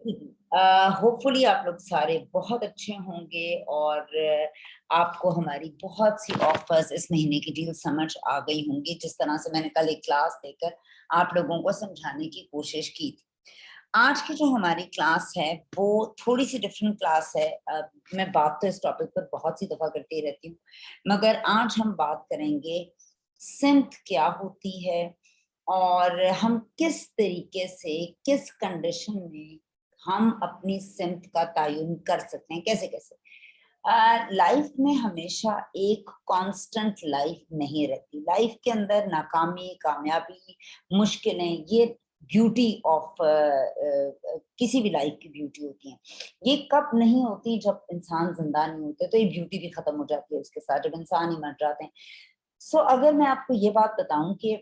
Hopefully आप लोग सारे बहुत अच्छे होंगे और आपको हमारी बहुत सी ऑफर्स इस महीने की डील समझ आ गई होंगी, जिस तरह से मैंने कल एक क्लास देकर आप लोगों को समझाने की कोशिश की थी। आज की जो हमारी क्लास है वो थोड़ी सी डिफरेंट क्लास है। मैं बात तो इस टॉपिक पर बहुत सी दफा करती रहती हूँ, मगर आज हम बात करेंगे सिम्प क्या होती है और हम किस तरीके से, किस कंडीशन में हम अपनी सिम्प का तयन कर सकते हैं, कैसे कैसे। लाइफ में हमेशा एक कांस्टेंट लाइफ नहीं रहती। लाइफ के अंदर नाकामी, कामयाबी, मुश्किलें, ये ब्यूटी ऑफ किसी भी लाइफ की ब्यूटी होती है। ये कब नहीं होती? जब इंसान जिंदा नहीं होते, तो ये ब्यूटी भी खत्म हो जाती है उसके साथ, जब इंसान ही मर जाते हैं। सो अगर मैं आपको ये बात बताऊं कि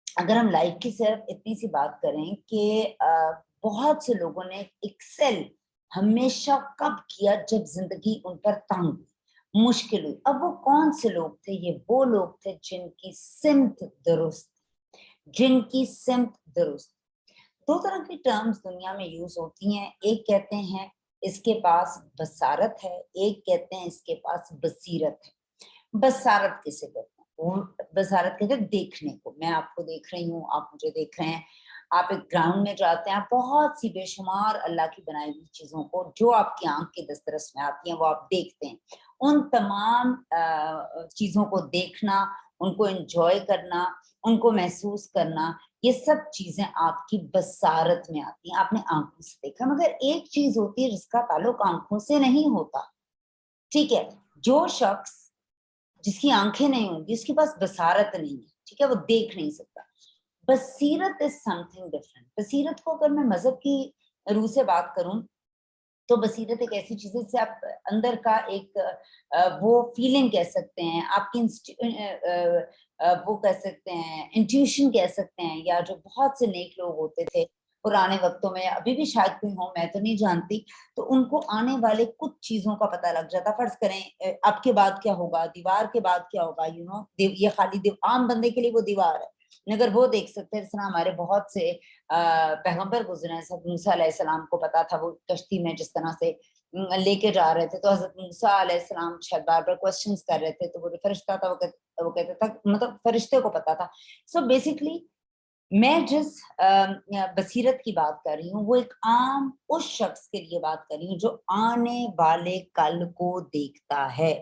अगर हम लाइफ की सिर्फ इतनी सी बात करें कि बहुत से लोगों ने एक्सेल हमेशा कब किया? जब जिंदगी उन पर तंग हुई, मुश्किल हुई। अब वो कौन से लोग थे? ये वो लोग थे जिनकी सिमत दुरुस्त, जिनकी सिमत दुरुस्त। दो तरह की टर्म्स दुनिया में यूज होती हैं। एक कहते हैं इसके पास बसारत है, एक कहते हैं इसके पास बसीरत है। बसारत किसे कहते हैं? वो बसारत कहते हैं देखने को। मैं आपको देख रही हूँ, आप मुझे देख रहे हैं। आप एक ग्राउंड में जाते हैं, आप बहुत सी बेशुमार अल्लाह की बनाई हुई चीजों को जो आपकी आंख के दस्तरस में आती हैं वो आप देखते हैं। उन तमाम चीजों को देखना, उनको एंजॉय करना, उनको महसूस करना, ये सब चीजें आपकी बसारत में आती हैं, आपने आंखों से देखा। मगर एक चीज होती है जिसका ताल्लुक आंखों से नहीं होता। ठीक है, जो शख्स जिसकी आंखें नहीं होंगी, उसके पास बसारत नहीं है, ठीक है, वो देख नहीं सकता। बसीरत इज समथिंग डिफरेंट। बसीरत को अगर मैं मजहब की रूह से बात करूं, तो बसीरत एक ऐसी चीज है जिससे आप अंदर का एक वो फीलिंग कह सकते हैं, आपकी वो कह सकते हैं, इंट्यूशन कह सकते हैं, या जो बहुत से नेक लोग होते थे पुराने वक्तों में, अभी भी शायद कोई हो, मैं तो नहीं जानती, तो उनको आने वाले कुछ चीजों का पता लग जाता। फर्ज करें अब के बाद क्या होगा, दीवार के बाद क्या होगा, ये खाली आम बंदे के लिए वो दीवार है, अगर वो देख सकते हैं। जिस तरह हमारे बहुत से पैगंबर गुजरे हैं, हज़रत मूसा अलैहिस्सलाम को पता था, वो कश्ती में जिस तरह से लेके जा रहे थे, तो हज़रत मूसा अलैहिस्सलाम शायद बार बार क्वेश्चंस कर रहे थे, तो वो जो फरिश्ता था वो कहता था, मतलब फरिश्ते को पता था। सो बेसिकली मैं जिस बसीरत की बात कर रही हूँ वो एक आम उस शख्स के लिए बात कर रही हूँ जो आने वाले कल को देखता है।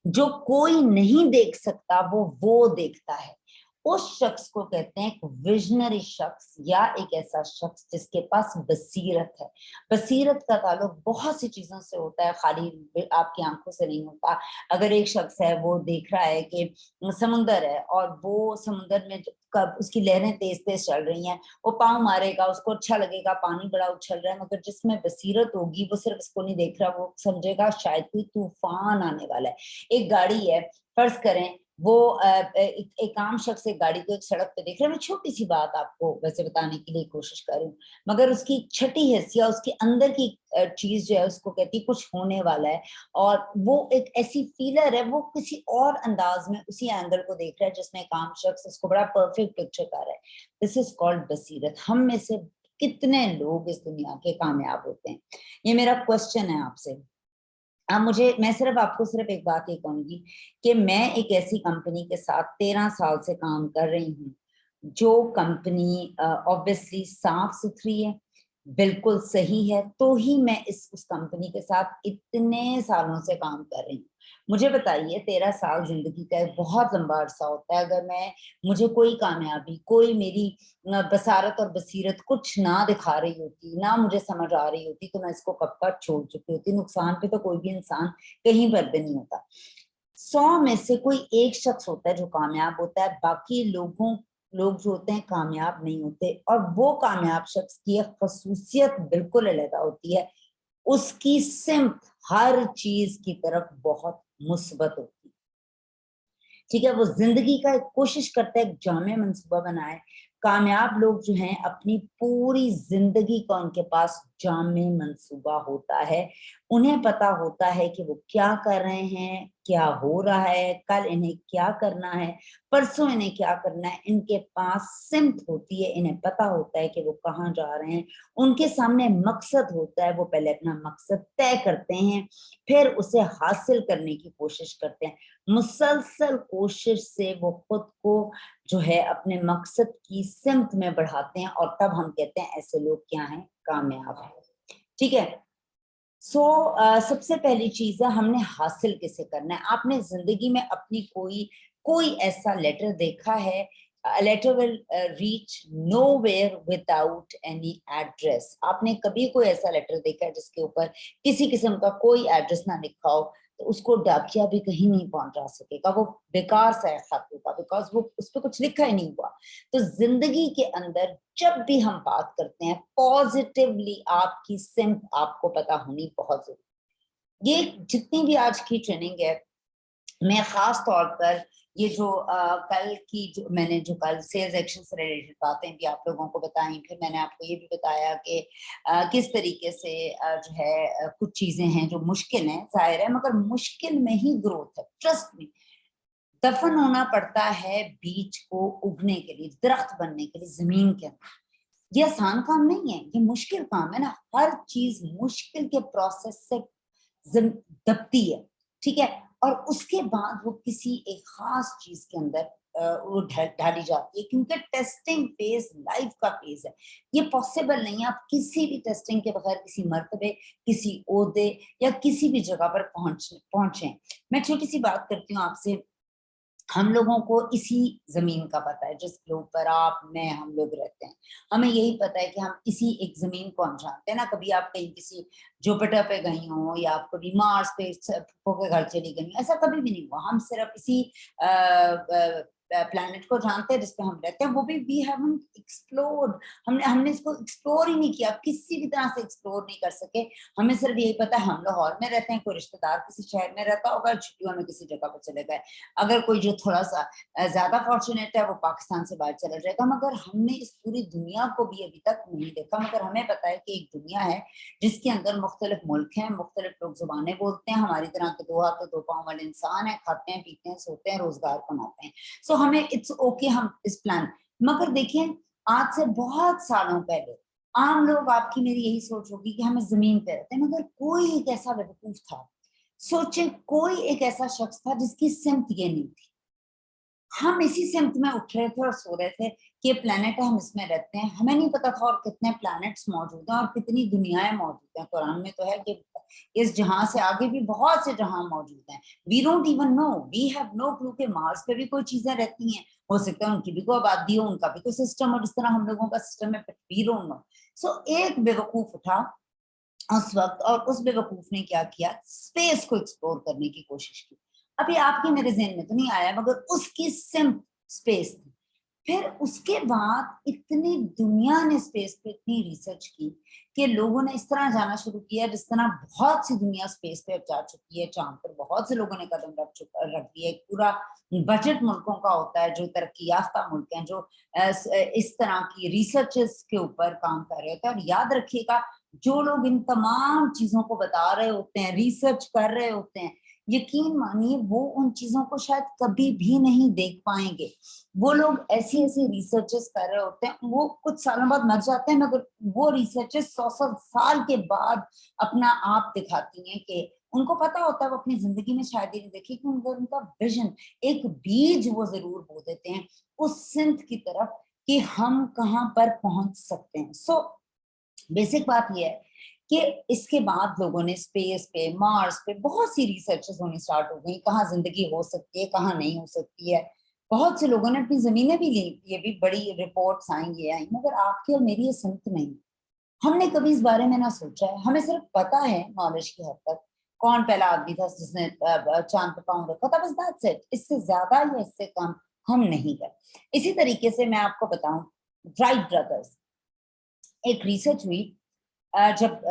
जो कोई नहीं देख सकता वो देखता है। उस शख्स को कहते हैं एक विजनरी शख्स, या एक ऐसा शख्स जिसके पास बसीरत है। बसीरत का ताल्लुक बहुत सी चीजों से होता है, खाली आपकी आंखों से नहीं होता। अगर एक शख्स है वो देख रहा है कि समुंदर है और वो समुंदर में कब उसकी लहरें तेज तेज चल रही हैं, वो पाँव मारेगा, उसको अच्छा लगेगा, पानी बड़ा उछल रहा है, मगर जिसमें बसीरत होगी वो सिर्फ इसको नहीं देख रहा, वो समझेगा शायद कोई तूफान आने वाला है। एक गाड़ी है, फर्ज करें वो एक आम शख्स एक गाड़ी को एक सड़क पे देख रहा है। मैं छोटी सी बात आपको वैसे बताने की लिए कोशिश कर रही हूँ, मगर उसकी छठी हिस्सा, उसके अंदर की चीज जो है उसको कहती है कुछ होने वाला है, और वो एक ऐसी फीलर है, वो किसी और अंदाज में उसी एंगल को देख रहा है जिसमें एक आम शख्स उसको बड़ा परफेक्ट पिक्चर कर रहा है। दिस इज कॉल्ड बसीरत। हम में से कितने लोग इस दुनिया के कामयाब होते हैं? ये मेरा क्वेश्चन है आपसे। मैं सिर्फ आपको सिर्फ एक बात ये कहूंगी कि मैं एक ऐसी कंपनी के साथ 13 साल से काम कर रही हूँ, जो कंपनी ऑब्वियसली साफ सुथरी है, बिल्कुल सही है, तो ही मैं उस कंपनी के साथ इतने सालों से काम कर रही हूँ। मुझे बताइए, 13 साल जिंदगी का एक बहुत लंबा अरसा होता है। अगर मुझे कोई कामयाबी, कोई मेरी बसारत और बसीरत कुछ ना दिखा रही होती, ना मुझे समझ आ रही होती, तो मैं इसको कब का छोड़ चुकी होती। नुकसान पे तो कोई भी इंसान कहीं पर भी नहीं होता। 100 में से कोई एक शख्स होता है जो कामयाब होता है, बाकी लोग जो होते हैं कामयाब नहीं होते। और वो कामयाब शख्स की एक खसूसियत बिल्कुल अलग होती है, उसकी सिमत हर चीज की तरफ बहुत मुस्बत होती है। ठीक है, वो जिंदगी का एक कोशिश करता है, एक जामे मंसूबा बनाए। कामयाब लोग जो हैं अपनी पूरी जिंदगी का उनके पास जामे मंसूबा होता है, उन्हें पता होता है कि वो क्या कर रहे हैं, क्या हो रहा है, कल इन्हें क्या करना है, परसों इन्हें क्या करना है, इनके पास सिमत होती है, इन्हें पता होता है कि वो कहाँ जा रहे हैं, उनके सामने मकसद होता है, वो पहले अपना मकसद तय करते हैं, फिर उसे हासिल करने की कोशिश करते हैं, मुसलसल कोशिश से वो खुद को जो है अपने मकसद की सिमत में बढ़ाते हैं, और तब हम कहते हैं ऐसे लोग क्या हैं, कामयाब हैं। ठीक है। सबसे पहली चीज है, हमने हासिल किसे करना है। आपने जिंदगी में अपनी कोई ऐसा लेटर देखा है, letter will reach nowhere without any address. आपने कभी कोई ऐसा लेटर देखा है जिसके ऊपर किसी किस्म का कोई एड्रेस ना लिखा हो, तो उसको डाकिया भी कहीं नहीं पहुंचा सकेगा, वो बेकार सा है खत होगा, बिकॉज वो उस पर कुछ लिखा ही नहीं हुआ। तो जिंदगी के अंदर जब भी हम बात करते हैं पॉजिटिवली, आपकी सिम्प आपको पता होनी बहुत जरूरी। ये जितनी भी आज की ट्रेनिंग है, मैं खास तौर पर ये जो कल की जो मैंने जो कल सेल्स एक्शन से रिलेटेड बातें भी आप लोगों को बताई, फिर मैंने आपको ये भी बताया कि किस तरीके से जो है कुछ चीजें हैं जो मुश्किल हैं, जाहिर है, मगर मुश्किल में ही ग्रोथ है। ट्रस्ट में दफन होना पड़ता है बीज को उगने के लिए, दरख्त बनने के लिए जमीन के अंदर। ये आसान काम नहीं है, ये मुश्किल काम है ना। हर चीज मुश्किल के प्रोसेस से दबती है, ठीक है, और उसके बाद वो किसी एक खास चीज के अंदर वो ढाली जाती है, क्योंकि टेस्टिंग फेज लाइफ का फेज है। ये पॉसिबल नहीं है आप किसी भी टेस्टिंग के बगैर किसी मर्तबे, किसी ओहदे या किसी भी जगह पर पहुंचे। मैं छोटी सी बात करती हूँ आपसे। हम लोगों को इसी जमीन का पता है जिसके ऊपर आप, मैं, हम लोग रहते हैं। हमें यही पता है कि हम इसी एक जमीन को हम जानते हैं ना। कभी आप कहीं किसी जुपिटर पे गई हो, या आप कभी मार्स पे के घर चली गई हो, ऐसा कभी भी नहीं हुआ। हम सिर्फ इसी प्लैनेट को जानते हैं जिसपे हम रहते हैं, वो भी वी हैवंट एक्सप्लोर्ड। हमने इसको एक्सप्लोर ही नहीं किया, किसी भी तरह से एक्सप्लोर नहीं कर सके। हमें सिर्फ यही पता है हम लाहौर में रहते हैं, कोई रिश्तेदार किसी शहर में रहता होगा, छुट्टियों में किसी जगह पर चले गए। अगर कोई जो थोड़ा सा ज्यादा फॉर्चुनेट है वो पाकिस्तान से बाहर चला जाएगा, मगर हमने इस पूरी दुनिया को भी अभी तक नहीं देखा। मगर हमें पता है कि एक दुनिया है जिसके अंदर मुख्तलिफ मुल्क हैं, मुख्तलिफ लोग जुबानें बोलते हैं, हमारी तरह के दो हाथ दो पांव वाले इंसान है, खाते हैं, पीते हैं, सोते हैं, रोजगार कमाते हैं। सो हमें इट्स ओके, हम इस प्लान। मगर देखिए, आज से बहुत सालों पहले आम लोग, आपकी मेरी यही सोच होगी कि हमें जमीन पे रहते हैं, मगर कोई एक ऐसा बेवकूफ था, सोचे कोई एक ऐसा शख्स था जिसकी सिमत ये नहीं थी। हम इसी सिमत में उठ रहे थे और सो रहे थे कि प्लेनेट है, हम इसमें रहते हैं। हमें नहीं पता था और कितने प्लैनेट्स मौजूद हैं और कितनी दुनियाएं मौजूद हैं। कुरान में तो है कि इस जहां से आगे भी बहुत से जहां मौजूद हैं। We don't even know, we have no clue कि मार्स पे भी कोई चीजें रहती हैं। हो सकता है उनकी भी कोई आबादी हो, उनका भी कोई सिस्टम हो, जिस तरह हम लोगों का सिस्टम है, वी डोंट नो। सो एक बेवकूफ उठा उस वक्त, और उस बेवकूफ ने क्या किया, स्पेस को एक्सप्लोर करने की कोशिश की। अभी आपके मेरे ज़हन में तो नहीं आया, मगर उसकी सिर्फ स्पेस थी। फिर उसके बाद इतनी दुनिया ने स्पेस पे इतनी रिसर्च की कि लोगों ने इस तरह जाना शुरू किया, जिस तरह बहुत सी दुनिया स्पेस पे जा चुकी है। चांद पर बहुत से लोगों ने कदम रख दिया। एक पूरा बजट मुल्कों का होता है जो तरक्की याफ्ता मुल्क हैं, जो इस तरह की रिसर्चेस के ऊपर काम कर रहे होते हैं। और याद रखिएगा, जो लोग इन तमाम चीजों को बता रहे होते हैं, रिसर्च कर रहे होते हैं, यकीन मानिए वो उन चीजों को शायद कभी भी नहीं देख पाएंगे। वो लोग ऐसी ऐसी रिसर्चेस कर रहे होते हैं, वो कुछ सालों बाद मर जाते हैं, मगर वो रिसर्चेस 100 साल के बाद अपना आप दिखाती हैं कि उनको पता होता है वो अपनी जिंदगी में शायद ही नहीं देखी, कि उनका विजन, एक बीज वो जरूर बो देते हैं उस सिंथ की तरफ कि हम कहाँ पर पहुंच सकते हैं। बेसिक बात यह है कि इसके बाद लोगों ने स्पेस पे, मार्स पे बहुत सी रिसर्चेस होनी स्टार्ट हो गई, कहाँ जिंदगी हो सकती है, कहाँ नहीं हो सकती है। बहुत से लोगों ने अपनी जमीनें भी ली, ये भी बड़ी रिपोर्ट्स आई, ये आई, मगर आपकी और मेरी ये सिमत नहीं। हमने कभी इस बारे में ना सोचा है। हमें सिर्फ पता है नॉलेज की हद तक कौन पहला आदमी था जिसने चांद पे पांव रखा था, बस दैट्स इट। इससे ज्यादा या इससे कम हम नहीं कर। इसी तरीके से मैं आपको बताऊं, राइट ब्रदर्स, एक रिसर्च हुई, जब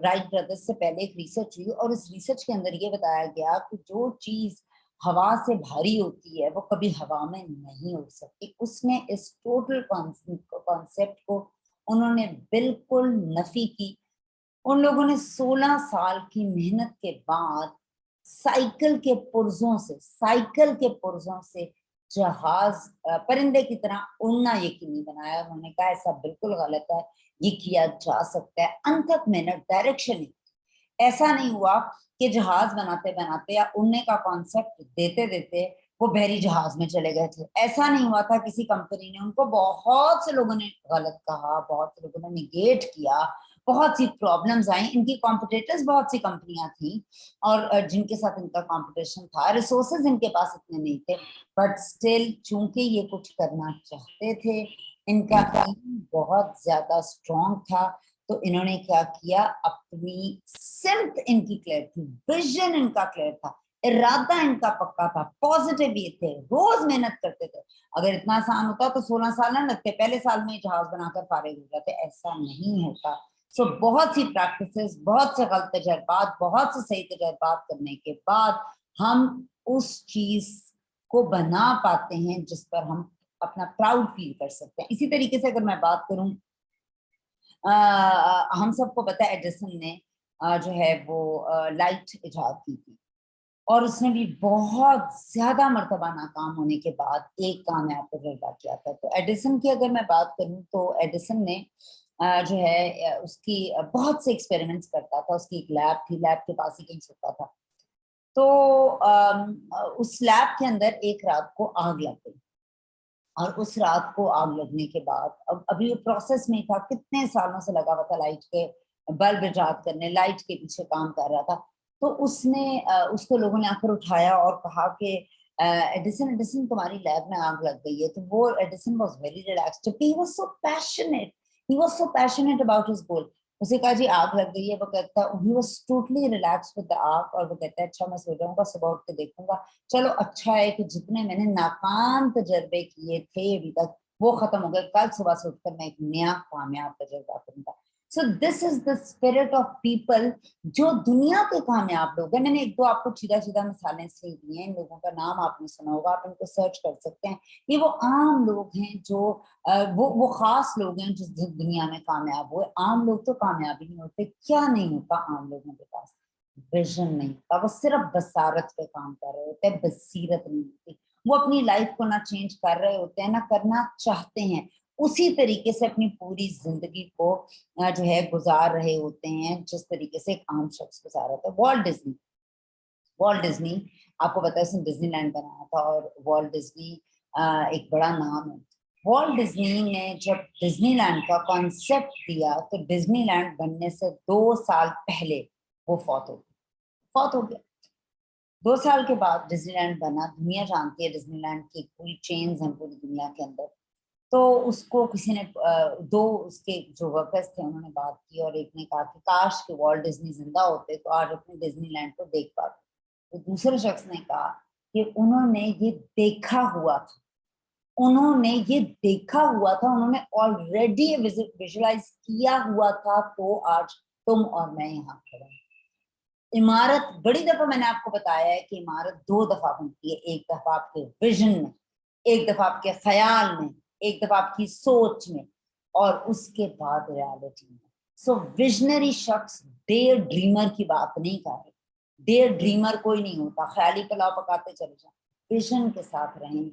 राइट ब्रदर्स से पहले एक रिसर्च हुई, और इस रिसर्च के अंदर ये बताया गया कि जो चीज हवा से भारी होती है वो कभी हवा में नहीं उड़ सकती। उसने इस टोटल कॉन्सेप्ट को उन्होंने बिल्कुल नफी की। उन लोगों ने 16 साल की मेहनत के बाद साइकिल के पुर्जों से जहाज परिंदे की तरह उड़ना यकीनी बनाया। उन्होंने कहा ऐसा बिल्कुल गलत है, ये किया जा सकता है। अनथक मेहनत, डायरेक्शन, ऐसा नहीं हुआ कि जहाज बनाते बनाते या उड़ने का कॉन्सेप्ट देते देते वो बहरी जहाज में चले गए थे। ऐसा नहीं हुआ था। किसी कंपनी ने उनको, बहुत से लोगों ने गलत कहा, बहुत से लोगों ने निगेट किया, बहुत सी प्रॉब्लम्स आई। इनकी कॉम्पिटिटर्स बहुत सी कंपनियां थी और जिनके साथ इनका कंपटीशन था। रिसोर्सेज इनके पास इतने नहीं थे, बट स्टिल चूंकि ये कुछ करना चाहते थे, इनका एम बहुत ज्यादा स्ट्रॉन्ग था, तो इन्होंने क्या किया, अपनी सिमत इनकी क्लियर थी, विजन इनका क्लियर था, इरादा इनका पक्का था, पॉजिटिव ये थे, रोज मेहनत करते थे। अगर इतना आसान होता तो 16 साल ना लगते, पहले साल में जहाज बनाकर फारिग हो जाते। ऐसा नहीं होता। सो बहुत सी प्रैक्टिसेस, बहुत से गलत तजर्बात, बहुत से सही तजर्बात करने के बाद हम उस चीज को बना पाते हैं जिस पर हम अपना प्राउड फील कर सकते हैं। इसी तरीके से अगर मैं बात करूं, हम सबको पता है एडिसन ने जो है वो लाइट इजाद की थी, और उसने भी बहुत ज्यादा मर्तबा नाकाम होने के बाद एक कामयाब तजुर्बा किया था। तो एडिसन की अगर मैं बात करूं तो एडिसन ने जो है उसकी बहुत से एक्सपेरिमेंट्स करता था। उसकी एक लैब थी, लैब के पास ही कहीं सोता था। तो उस लैब के अंदर एक रात को आग लग गई, और उस रात को आग लगने के बाद, अब अभी वो प्रोसेस में था, कितने सालों से लगा हुआ था लाइट के बल्ब इजाद करने, लाइट के पीछे काम कर रहा था। तो उसको लोगों ने आकर उठाया और कहा कि एडिसन, एडिसन तुम्हारी लैब में आग लग गई है। तो वो Edison was very relaxed, he was so passionate, he was so passionate about his goal. उसे कहा जी आग लग गई है, वो कहता he was totally relaxed with the आग, और वो कहता है अच्छा मैं सो जाऊंगा, सुबह उठ के देखूंगा। चलो अच्छा है कि जितने मैंने नाकाम तजर्बे किए थे अभी तक वो खत्म हो गए, कल सुबह से उठकर मैं एक नया कामयाब तजर्बा करूंगा। So this is the spirit of people जो दुनिया के कामयाब लोग हैं। मैंने एक दो आपको सीधा सीधा मिसालें इसलिए दी हैं, इन लोगों का नाम आपने सुना होगा, आप इनको सर्च कर सकते हैं। ये वो आम लोग हैं जो वो खास लोग हैं जिस दुनिया में कामयाब हुए। आम लोग तो कामयाब ही नहीं होते। क्या नहीं होता आम लोगों के पास? विजन नहीं होता। वो सिर्फ बसारत पे काम कर रहे होते हैं, बसीरत नहीं होती। वो अपनी लाइफ को ना चेंज कर रहे होते हैं, ना करना चाहते हैं, उसी तरीके से अपनी पूरी जिंदगी को जो है गुजार रहे होते हैं जिस तरीके से एक आम शख्स गुजार रहा था। वॉल्ट डिज्नी आपको पता है उसने डिज्नीलैंड बनाया था, और वॉल्ट डिज्नी एक बड़ा नाम है। वॉल्ट डिज्नी ने जब डिज्नीलैंड का कॉन्सेप्ट दिया तो डिज्नीलैंड बनने से 2 साल पहले वो फौत हो गया। 2 साल के बाद डिज्नीलैंड बना। दुनिया जानती है डिज्नीलैंड की पूरी चेन्स हैं पूरी दुनिया के अंदर। तो उसको किसी ने दो उसके जो वर्कर्स थे उन्होंने बात की, और एक ने कहा कि काश कि वॉल्ट डिज्नी जिंदा होते तो आज अपने डिज्नीलैंड को देख पाते। तो दूसरे शख्स ने कहा कि उन्होंने ऑलरेडी विजुअलाइज किया हुआ था, तो आज तुम और मैं यहाँ खड़े हैं। इमारत, बड़ी दफा मैंने आपको बताया है कि इमारत 2 दफा बनती है, एक दफा आपके विजन में, एक दफा आपके ख्याल में, एक दफा आपकी सोच में, और उसके बाद रियलिटी में। सो विजनरी शख्स डेयर ड्रीमर की बात नहीं कर रहे। डेयर ड्रीमर कोई नहीं होता ख्याली पुलाव पकाते चले जाए। विजन के साथ रहें,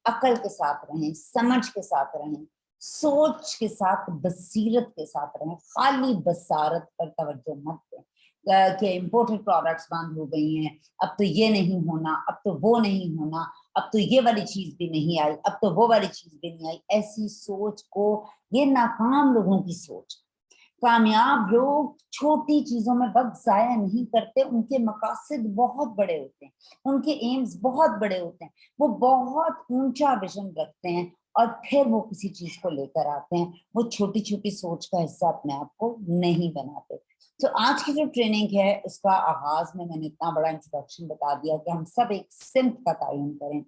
अकल के साथ रहें, समझ के साथ रहें, सोच के साथ, बसीरत के साथ रहें। खाली बसारत पर तवज्जो मत दें कि इम्पोर्टेड प्रोडक्ट्स बंद हो गई हैं, अब तो ये नहीं होना, अब तो वो नहीं होना, अब तो ये वाली चीज भी नहीं आई, अब तो वो वाली चीज भी नहीं आई। ऐसी सोच को, ये नाकाम लोगों की सोच। कामयाब लोग छोटी चीजों में वक्त जाया नहीं करते, उनके मकासद बहुत बड़े होते हैं, उनके एम्स बहुत बड़े होते हैं, वो बहुत ऊंचा विजन रखते हैं और फिर वो किसी चीज को लेकर आते हैं। वो छोटी छोटी सोच का हिस्सा अपने आप को नहीं बनाते। तो आज की जो ट्रेनिंग है उसका आगाज में मैंने इतना बड़ा इंट्रोडक्शन बता दिया कि हम सब एक सिमत का तयन करें,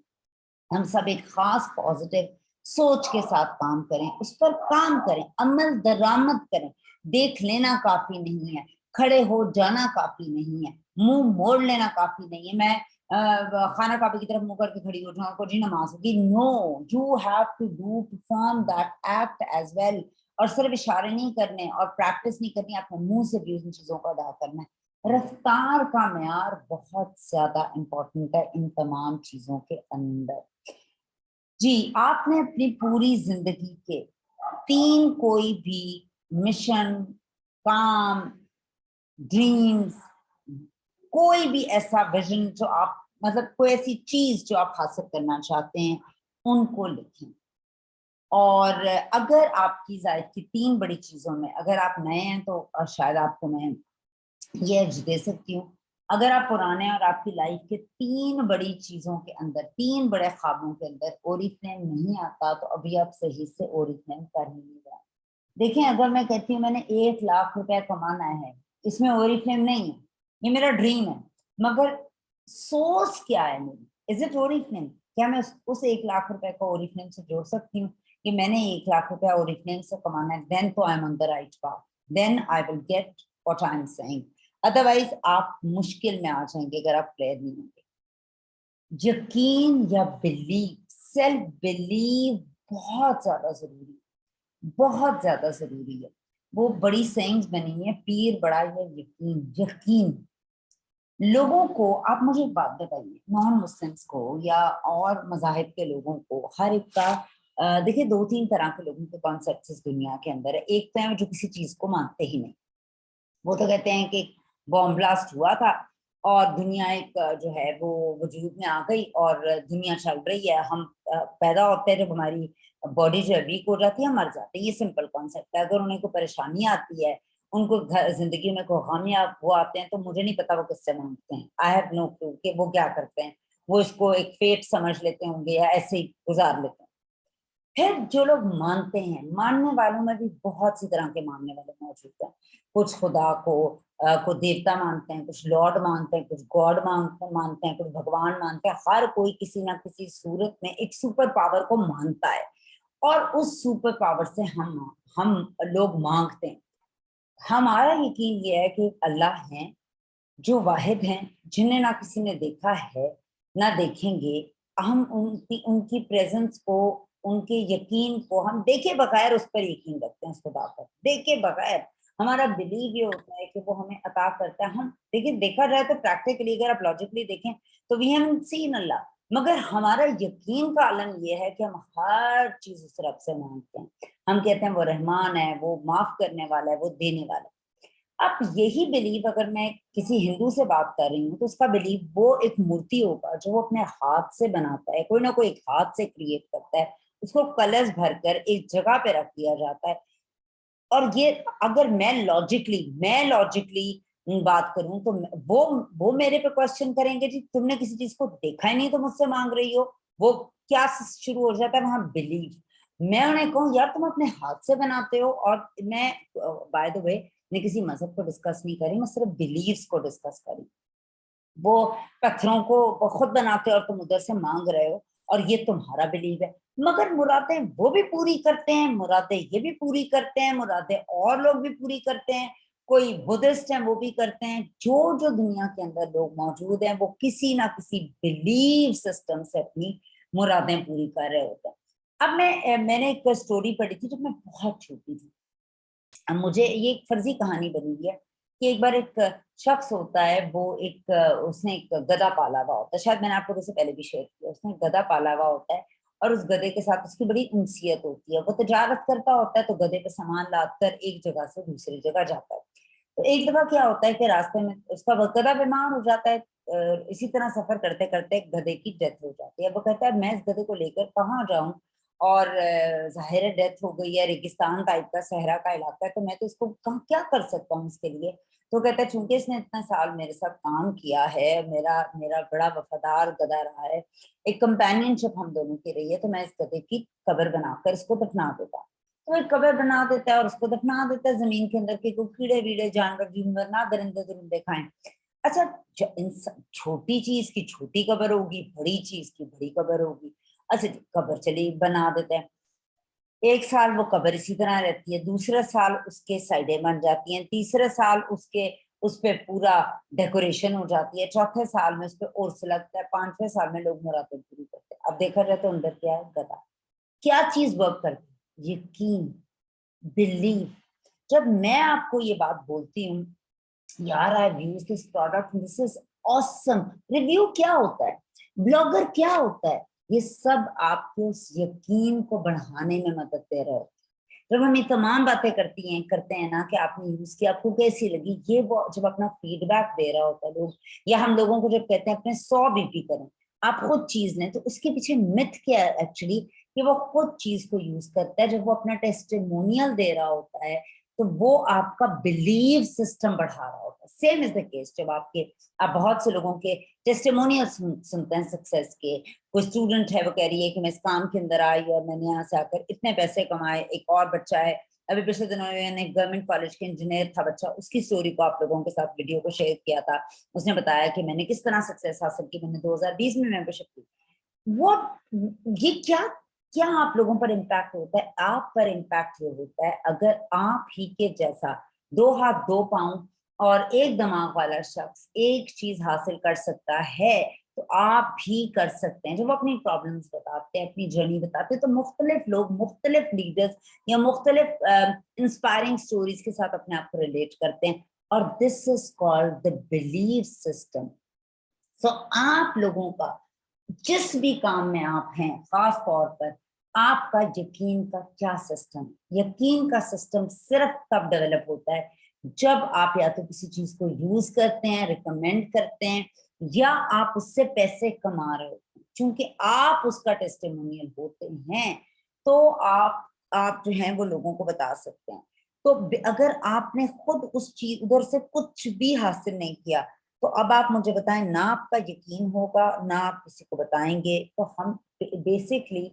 हम सब एक खास पॉजिटिव सोच के साथ काम करें, उस पर काम करें, अमल दरामद करें। देख लेना काफी नहीं है, खड़े हो जाना काफी नहीं है, मुंह मोड़ लेना काफी नहीं है। मैं खाना काबे की तरफ मुंह करके खड़ी हो जाऊं को जी नमाज होगी, no, you have to do perform that act as well. اور صرف اشارے نہیں کرنے اور پریکٹس نہیں کرنی, اپنے منہ سے بھی ان چیزوں کو ادا کرنا ہے. رفتار کا معیار بہت زیادہ امپورٹنٹ ہے ان تمام چیزوں کے اندر. جی, آپ نے اپنی پوری زندگی کے 3 کوئی بھی مشن, کام, ڈریمز, کوئی بھی ایسا ویژن جو آپ مطلب کوئی ایسی چیز جو آپ حاصل کرنا چاہتے ہیں ان کو لکھیں. اور اگر آپ کی لائف کی 3 بڑی چیزوں میں اگر آپ نئے ہیں تو شاید آپ کو میں یہ ایج دے سکتی ہوں. اگر آپ پرانے ہیں اور آپ کی لائف کے 3 بڑی چیزوں کے اندر 3 بڑے خوابوں کے اندر اوریفلیم نہیں آتا تو ابھی آپ صحیح سے اوریفلیم کر ہی نہیں رہے. دیکھیں, اگر میں کہتی ہوں میں نے 1 لاکھ روپے کمانا ہے, اس میں اوریفلیم نہیں ہے, یہ میرا ڈریم ہے, مگر سورس کیا ہے میری, از اٹ اوریفلیم؟ کیا میں اس 1 لاکھ روپے کو اوریفلیم سے جوڑ سکتی ہوں کہ میں نے 1 لاکھ روپے اوریفلیم سے کمانا ہے, دین تو I am on the right path, then I will get what I am seeing. Otherwise آپ مشکل میں آ جائیں گے اگر آپ کلیئر نہیں ہوں گے. یقین یا بلیو, سیلف بلیو بہت زیادہ ضروری ہے, بہت زیادہ ضروری ہے. وہ بڑی سینگز بنی ہے, پیر بڑا ہے یقین. یقین لوگوں کو, آپ مجھے ایک بات بتائیے, نان مسلمس کو یا اور مذاہب کے لوگوں کو, ہر ایک کا دیکھیں 2-3 طرح کے لوگوں کے کانسیپٹس دنیا کے اندر ہے. ایک تو ہے جو کسی چیز کو مانتے ہی نہیں, وہ تو کہتے ہیں کہ بام بلاسٹ ہوا تھا اور دنیا ایک جو ہے وہ وجود میں آ گئی اور دنیا چل رہی ہے, ہم پیدا ہوتے ہیں جب ہماری باڈی جو ہے ویک ہو جاتی ہے, مر جاتے ہیں. یہ سمپل کانسیپٹ ہے. اگر انہیں کوئی پریشانی آتی ہے, ان کو زندگی میں کوئی غامیاب وہ آتے ہیں, تو مجھے نہیں پتا وہ کس سے مانگتے ہیں. آئی ہیو نو کلو کہ وہ کیا کرتے ہیں. وہ اس کو ایک فیٹ سمجھ لیتے ہوں گے یا ایسے ہی گزار لیتے ہیں. پھر جو لوگ مانتے ہیں, ماننے والوں میں بھی بہت سی طرح کے ماننے والے موجود ہیں. کچھ خدا کو دیوتا مانتے ہیں, کچھ لارڈ مانتے ہیں, کچھ گاڈ مانتے ہیں, کچھ بھگوان مانتے ہیں. ہر کوئی کسی نہ کسی صورت میں ایک سپر پاور کو مانتا ہے اور اس سپر پاور سے ہم لوگ مانگتے ہیں. ہمارا یقین یہ ہے کہ اللہ ہیں جو واحد ہیں, جنہیں نہ کسی نے دیکھا ہے نہ دیکھیں گے. ہم ان کی پریزنس کو, ان کے یقین کو ہم دیکھے بغیر اس پر یقین رکھتے ہیں, اس خدا پر دیکھے بغیر. ہمارا بلیو یہ ہوتا ہے کہ وہ ہمیں عطا کرتا ہے. ہم دیکھیں, دیکھا جائے تو پریکٹیکلی اگر آپ لاجکلی دیکھیں تو وی ہیو سین اللہ, مگر ہمارا یقین کا علم یہ ہے کہ ہم ہر چیز اس رب سے مانگتے ہیں. ہم کہتے ہیں وہ رحمان ہے, وہ معاف کرنے والا ہے, وہ دینے والا ہے. اب یہی بلیو اگر میں کسی ہندو سے بات کر رہی ہوں تو اس کا بلیو وہ ایک مورتی ہوگا جو وہ اپنے ہاتھ سے بناتا ہے, کوئی نہ کوئی ایک ہاتھ سے کریٹ کرتا ہے, اس کو کلرز بھر کر ایک جگہ پہ رکھ دیا جاتا ہے. اور یہ اگر میں لاجکلی بات کروں تو وہ میرے پہ کوشچن کریں گے, جی تم نے کسی چیز کو دیکھا ہی نہیں تو مجھ سے مانگ رہی ہو. وہ کیا شروع ہو جاتا ہے وہاں, بلیو. میں انہیں کہوں یار تم اپنے ہاتھ سے بناتے ہو, اور میں بائی دا وے میں کسی مذہب کو ڈسکس نہیں کری, میں صرف بلیوز کو ڈسکس کری. وہ پتھروں کو خود بناتے ہو اور تم ادھر سے مانگ رہے ہو, اور یہ تمہارا بلیو ہے. مگر مرادیں وہ بھی پوری کرتے ہیں, مرادیں یہ بھی پوری کرتے ہیں, مرادیں اور لوگ بھی پوری کرتے ہیں. کوئی بدھسٹ ہیں وہ بھی کرتے ہیں. جو دنیا کے اندر لوگ موجود ہیں وہ کسی نہ کسی بلیو سسٹم سے اپنی مرادیں پوری کر رہے ہوتے ہیں. اب میں نے ایک اسٹوری پڑھی تھی جب میں بہت چھوٹی تھی. مجھے یہ ایک فرضی کہانی بنی ہوئی ہے کہ ایک بار ایک شخص ہوتا ہے, وہ اس نے ایک گدھا پالا ہوا ہوتا ہے, شاید میں نے آپ کو اسے پہلے بھی شیئر کیا. اس نے گدھا پالا ہوا ہوتا ہے اور اس گدھے کے ساتھ اس کی بڑی انسیت ہوتی ہے. وہ تجارت کرتا ہوتا ہے تو گدھے پہ سامان لاد کر ایک جگہ سے دوسری جگہ جاتا ہے. تو ایک دفعہ کیا ہوتا ہے کہ راستے میں اس کا گدھا بیمار ہو جاتا ہے. اسی طرح سفر کرتے کرتے گدھے کی ڈیتھ ہو جاتی ہے. وہ کہتا ہے میں اس گدھے کو لے کر کہاں جاؤں, اور ظاہر ڈیتھ ہو گئی ہے, ریگستان ٹائپ کا صحرا کا علاقہ ہے, تو میں تو اس کو کیا کر سکتا ہوں اس کے لیے. تو کہتا ہے چونکہ اس نے اتنا سال میرے ساتھ کام کیا ہے, میرا بڑا وفادار گدھا رہا ہے, ایک کمپینین شپ ہم دونوں کی رہی ہے, تو میں اس گدھے کی قبر بنا کر اس کو دفنا دیتا. تو ایک قبر بنا دیتا ہے اور اس کو دفنا دیتا ہے زمین کے اندر کے کوئی کیڑے ویڑے جانور نہ درندے درندے کھائیں. اچھا, چھوٹی چیز کی چھوٹی قبر ہوگی, بڑی چیز کی بڑی قبر ہوگی. اچھا جی, قبر چلی بنا دیتے ہیں. 1 سال وہ قبر اسی طرح رہتی ہے, دوسرے سال اس کے سائڈیں بن جاتی ہیں, تیسرے سال اس پہ پورا ڈیکوریشن ہو جاتی ہے, چوتھے سال میں اس پہ عرس لگتا ہے, 5ویں سال میں لوگ مراتیں پوری کرتے ہیں. اب دیکھا جائے تو اندر کیا ہے, گدھا. کیا چیز ورک کرتی ہے, یقین. बिलीव। जब मैं आपको ये बात बोलती हूँ, यार I use this product, this is awesome, review क्या होता है, ब्लॉगर क्या होता है, ये सब आपके उस यकीन को बढ़ाने में मदद दे रहे हो। जब हम ये तमाम बातें करते हैं ना कि आपने यूज किया, आपको कैसी लगी, ये वो जब अपना फीडबैक दे रहा होता है लोग, या हम लोगों को जब कहते हैं अपने 100 बीपी करें, आप खुद चीज लें, तो उसके पीछे मिथ क्या है एक्चुअली, कि वो खुद चीज को यूज करता है। जब वो अपना टेस्टिमोनियल दे रहा होता है तो वो आपका बिलीव सिस्टम बढ़ा रहा होता है। सेम इज द केस जब आप बहुत से लोगों के टेस्टिमोनियल सुनते हैं सक्सेस के। कोई स्टूडेंट है, वो कह रही है कि मैं इस काम के अंदर आई और मैंने यहाँ से आकर इतने पैसे कमाए। एक और बच्चा है, अभी पिछले दिनों में गवर्नमेंट कॉलेज के इंजीनियर था बच्चा, उसकी स्टोरी को आप लोगों के साथ वीडियो को शेयर किया था। उसने बताया कि मैंने किस तरह सक्सेस हासिल की, मैंने 2020 में मेंबरशिप की। वो ये क्या क्या आप लोगों पर इम्पैक्ट होता है, आप पर इम्पैक्ट ये होता है अगर आप ही के जैसा 2 हाथ 2 पांव और एक दिमाग वाला शख्स एक चीज हासिल कर सकता है, तो आप भी कर सकते हैं। जब वो अपनी प्रॉब्लम्स बताते हैं, अपनी जर्नी बताते हैं, तो मुख्तलिफ लोग, मुख्तलिफ लीडर्स या मुख्तलिफ इंस्पायरिंग स्टोरीज के साथ अपने आप को रिलेट करते हैं, और this is called the believe system. So आप लोगों का जिस भी काम में आप हैं, खास तौर पर आपका यकीन का क्या सिस्टम, यकीन का सिस्टम सिर्फ तब डेवलप होता है जब आप या तो किसी चीज को यूज करते हैं, रिकमेंड करते हैं, या आप उससे पैसे कमा रहे होते हैं। क्योंकि आप उसका टेस्टिमोनियल होते हैं, तो आप जो हैं वो लोगों को बता सकते हैं। तो अगर आपने खुद उस चीज उधर से कुछ भी हासिल नहीं किया, तो अब आप मुझे बताएं, ना आपका यकीन होगा ना आप किसी को बताएंगे। तो हम बेसिकली,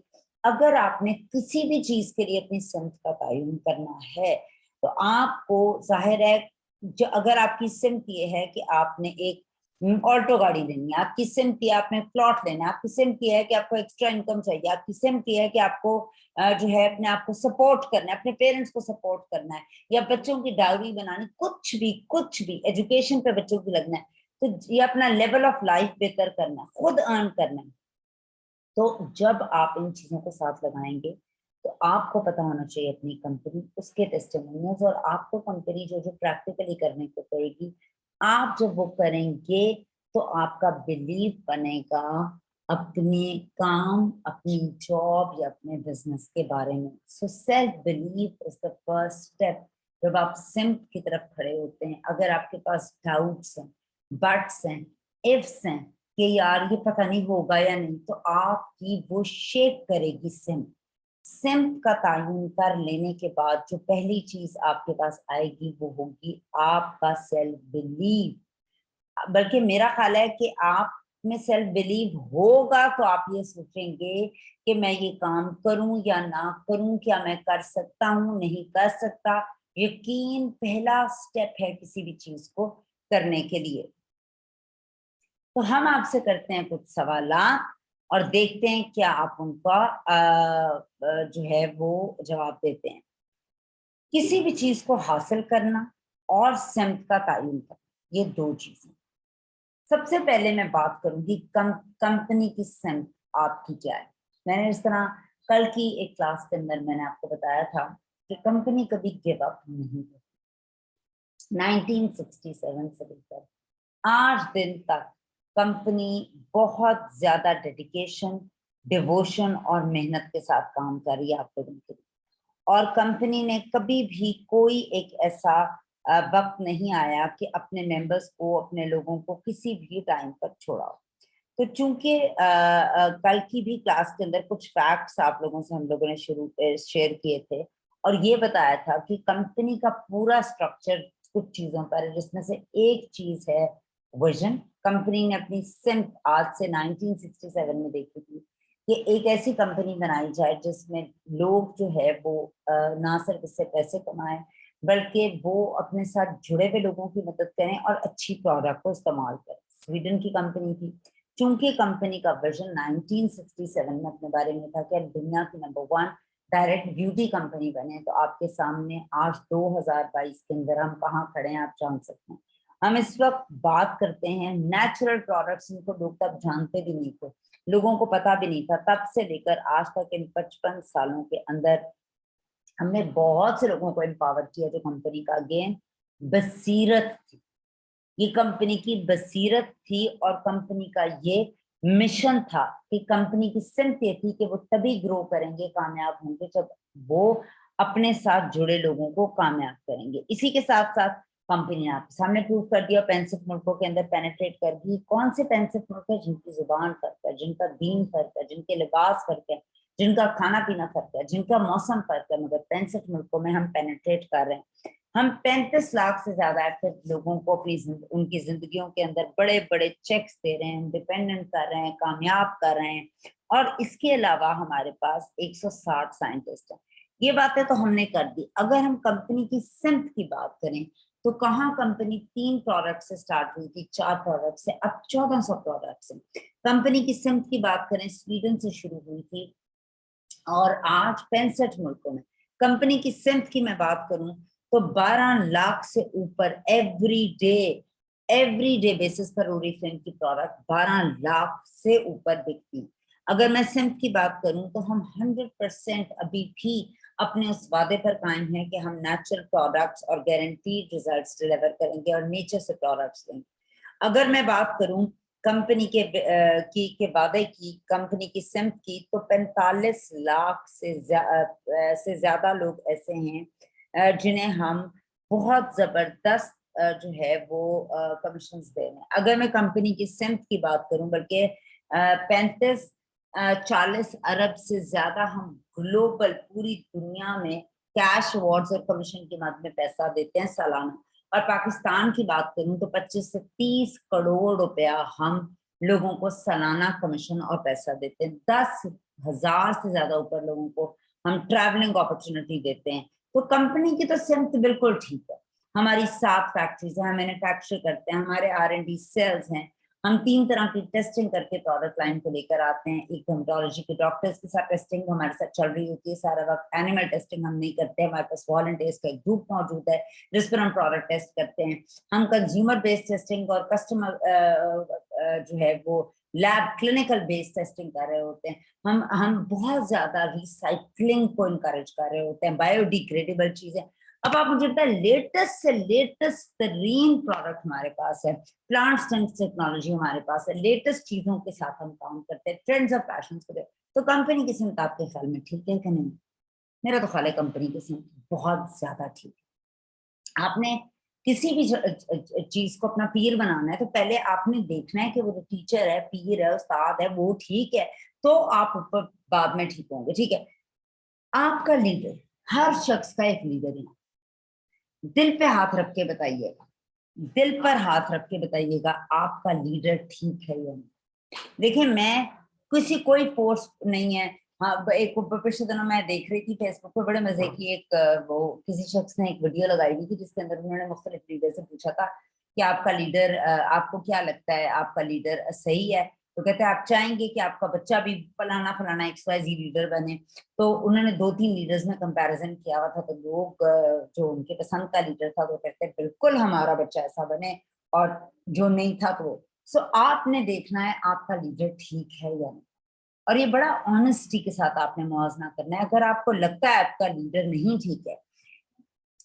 अगर आपने किसी भी चीज के लिए अपनी सिमत का तयन करना है, तो आपको जाहिर है, जो अगर आपकी सिमत ये है कि आपने एक ऑल्टो गाड़ी लेनी है, आपकी सिमत ये आपने प्लॉट लेना है, आपकी सिमत ये है कि आपको एक्स्ट्रा इनकम चाहिए, आपकी सिमत ये है कि आपको जो है अपने आप को सपोर्ट करना है, अपने पेरेंट्स को सपोर्ट करना है, या बच्चों की डायरी बनानी, कुछ भी एजुकेशन पे बच्चों की लगना है, तो ये अपना लेवल ऑफ लाइफ बेहतर करना, खुद अर्न करना। तो जब आप इन चीजों को साथ लगाएंगे, तो आपको पता होना चाहिए अपनी कंपनी, उसके टेस्टिमोनियल्स, और आपको कंपनी जो जो प्रैक्टिकली करने को कहेगी, आप जब वो करेंगे, तो आपका बिलीव बनेगा अपने काम, अपनी जॉब या अपने बिजनेस के बारे में। So self believe is the first step. जब आप सिम्प की तरफ खड़े होते हैं, अगर आपके पास डाउट्स हैं, बट्स हैं, इफ्स हैं कि यार ये पता नहीं होगा या नहीं, तो आपकी वो शेक करेगी सिम्प। सिम्प का तयन कर लेने के बाद जो पहली चीज आपके पास आएगी, वो होगी आपका सेल्फ बिलीव। बल्कि मेरा ख्याल है कि आप में सेल्फ बिलीव होगा तो आप ये सोचेंगे कि मैं ये काम करूं या ना करूं, क्या मैं कर सकता हूं, नहीं कर सकता। यकीन पहला स्टेप है किसी भी चीज को करने के लिए। तो हम आपसे करते हैं कुछ सवालात और देखते हैं क्या आप उनका जो है वो जवाब देते हैं। किसी भी चीज को हासिल करना और सिमत का तयन करना, ये 2 चीजें। सबसे पहले मैं बात करूंगी कंपनी की सिमत आपकी क्या है। मैंने इस तरह कल की एक क्लास के अंदर मैंने आपको बताया था कि कंपनी कभी गिव अप नहीं करती। 1967 से लेकर आज दिन तक कंपनी बहुत ज्यादा डेडिकेशन, डिवोशन और मेहनत के साथ काम कर रही है आप लोगों के लिए। और कंपनी ने कभी भी कोई एक ऐसा वक्त नहीं आया कि अपने मेंबर्स को, अपने लोगों को किसी भी टाइम पर छोड़ा हो। तो चूंकि कल की भी क्लास के अंदर कुछ फैक्ट्स आप लोगों से हम लोगों ने शुरू शेयर किए थे, और ये बताया था कि कंपनी का पूरा स्ट्रक्चर कुछ चीजों पर है, जिसमें से एक चीज है विजन। कंपनी ने अपनी सिर्फ आज से 1967 में देखी थी कि एक ऐसी कंपनी बनाई जाए जिसमें लोग जो है वो ना सिर्फ इससे पैसे कमाएं, बल्कि वो अपने साथ जुड़े हुए लोगों की मदद करें और अच्छी प्रोडक्ट को इस्तेमाल करें। स्वीडन की कंपनी थी। चूंकि कंपनी का विजन 1967 में अपने बारे में था कि दुनिया की नंबर 1 डायरेक्ट ब्यूटी कंपनी बने, तो आपके सामने आज 2022 के अंदर हम कहाँ खड़े हैं आप जान सकते हैं। हम इस वक्त बात करते हैं नेचुरल प्रोडक्ट्स, इनको लोग तब जानते भी नहीं थे, लोगों को पता भी नहीं था। तब से लेकर आज तक इन 55 सालों के अंदर हमने बहुत से लोगों को एम्पावर किया जो कंपनी का अगेन बसीरत थी, ये कंपनी की बसीरत थी और कंपनी का ये मिशन था कि कंपनी की सिमत ये थी कि वो तभी ग्रो करेंगे, कामयाब होंगे जब वो अपने साथ जुड़े लोगों को कामयाब करेंगे। इसी के साथ साथ कंपनी ने आपके सामने प्रूव कर दिया, 65 मुल्कों के अंदर पेनिट्रेट कर दी। कौन से 65 मुल्क है जिनकी जुबान फर्क है, जिनका दीन फर्क है, जिनके लिबास फर्क है, जिनका खाना पीना फर्क है, जिनका मौसम फर्क है, मगर 65 मुल्कों में हम पेनिट्रेट कर रहे हैं। हम 35 लाख से ज्यादा एक्टिव लोगों को अपनी उनकी जिंदगियों के अंदर बड़े बड़े चेक्स दे रहे हैं, इंडिपेंडेंट कर रहे हैं, कामयाब कर रहे हैं। और इसके अलावा हमारे पास 160 साइंटिस्ट हैं। ये बातें तो हमने कर दी। अगर हम कंपनी की सिमत की बात करें तो कहाँ कंपनी 3 प्रोडक्ट से स्टार्ट हुई थी, 4 प्रोडक्ट से, अब 1400 प्रोडक्ट से। कंपनी की सिमत की बात करें स्वीडन से शुरू हुई थी और आज 65 मुल्कों में। कंपनी की सिमत की मैं बात करूं तो 12 लाख से ऊपर एवरी डे बेसिस पर ओरिफ्लेम की प्रोडक्ट 12 लाख से ऊपर बिकती है। अगर मैं सिमत की बात करूं तो हम 100% अभी भी अपने उस वादे पर कायम है कि हम नेचुरल प्रोडक्ट्स और गारंटीड रिजल्ट्स डिलीवर करेंगे और नेचर से प्रोडक्ट्स देंगे। अगर मैं बात करूं कंपनी के वादे की, कंपनी की सिमत की, तो 45 लाख से ज्यादा लोग ऐसे हैं जिन्हें हम बहुत जबरदस्त जो है वो कमीशन दे रहे हैं। अगर मैं कंपनी की सिमत की बात करूं, बल्कि 40 अरब से ज्यादा हम ग्लोबल पूरी दुनिया में कैश अवार्ड्स और कमीशन के मद में पैसा देते हैं सालाना। और पाकिस्तान की बात करूं तो 25 से 30 करोड़ रुपया हम लोगों को सालाना कमीशन और पैसा देते हैं। 10,000 से ज्यादा ऊपर लोगों को हम ट्रैवलिंग अपॉर्चुनिटी देते हैं। तो कंपनी की तो सिमत बिल्कुल ठीक है। हमारी 7 फैक्ट्रीज है, हम मैन्युफैक्चर करते हैं, हमारे R&D सेल्स हैं। हम 3 तरह की टेस्टिंग करके प्रोडक्ट लाइन को लेकर आते हैं। एक डर्मेटोलॉजी के डॉक्टर्स के साथ टेस्टिंग हमारे साथ चल रही होती है सारा वक्त। एनिमल टेस्टिंग हम नहीं करते, हमारे पास वॉलंटियर्स का एक ग्रुप मौजूद है जिस पर हम प्रोडक्ट टेस्ट करते हैं। हम कंज्यूमर बेस्ड टेस्टिंग और कस्टमर जो है वो लैब क्लिनिकल बेस्ड टेस्टिंग कर रहे होते हैं। हम बहुत ज्यादा रिसाइकलिंग को इनकरेज कर रहे होते हैं, बायोडिग्रेडेबल चीजें। अब आप मुझे बताएं, लेटेस्ट से लेटेस्ट तरीन प्रोडक्ट हमारे पास है, प्लांट स्टेम टेक्नोलॉजी हमारे पास है, लेटेस्ट चीजों के साथ हम काम करते हैं, ट्रेंड्स और फैशन को। तो कंपनी की सिमत आपके ख्याल में ठीक है कि नहीं? मेरा तो ख्याल है कंपनी की सिमत बहुत ज्यादा ठीक है। आपने किसी भी चीज को अपना पीर बनाना है तो पहले आपने देखना है कि वो जो टीचर है, पीर है, उस्ताद है, वो ठीक है, तो आप ऊपर बाद में ठीक होंगे। ठीक है, आपका लीडर, हर शख्स का एक लीडर है। दिल पे हाथ रख के बताइएगा, दिल पर हाथ रख के बताइएगा आपका लीडर ठीक है या नहीं। देखिए, मैं कोई फोर्स नहीं है। हाँ, एक पिछले दिनों मैं देख रही थी फेसबुक पे, बड़े मजे की एक वो किसी शख्स ने एक वीडियो लगाई हुई थी जिसके अंदर उन्होंने मुख्तलिफ लीडर से पूछा था कि आपका लीडर, आपको क्या लगता है आपका लीडर सही है? तो कहते हैं आप चाहेंगे कि आपका बच्चा भी फलाना फलाना XYZ लीडर बने। तो उन्होंने 2-3 लीडर्स में कंपैरिजन किया हुआ था, तो लोग जो उनके पसंद का लीडर था वो कहते हैं बिल्कुल हमारा बच्चा ऐसा बने, और जो नहीं था तो। सो आपने देखना है आपका लीडर ठीक है या नहीं, और ये बड़ा ऑनेस्टी के साथ आपने मुआवजा करना है। अगर आपको लगता है आपका लीडर नहीं ठीक है,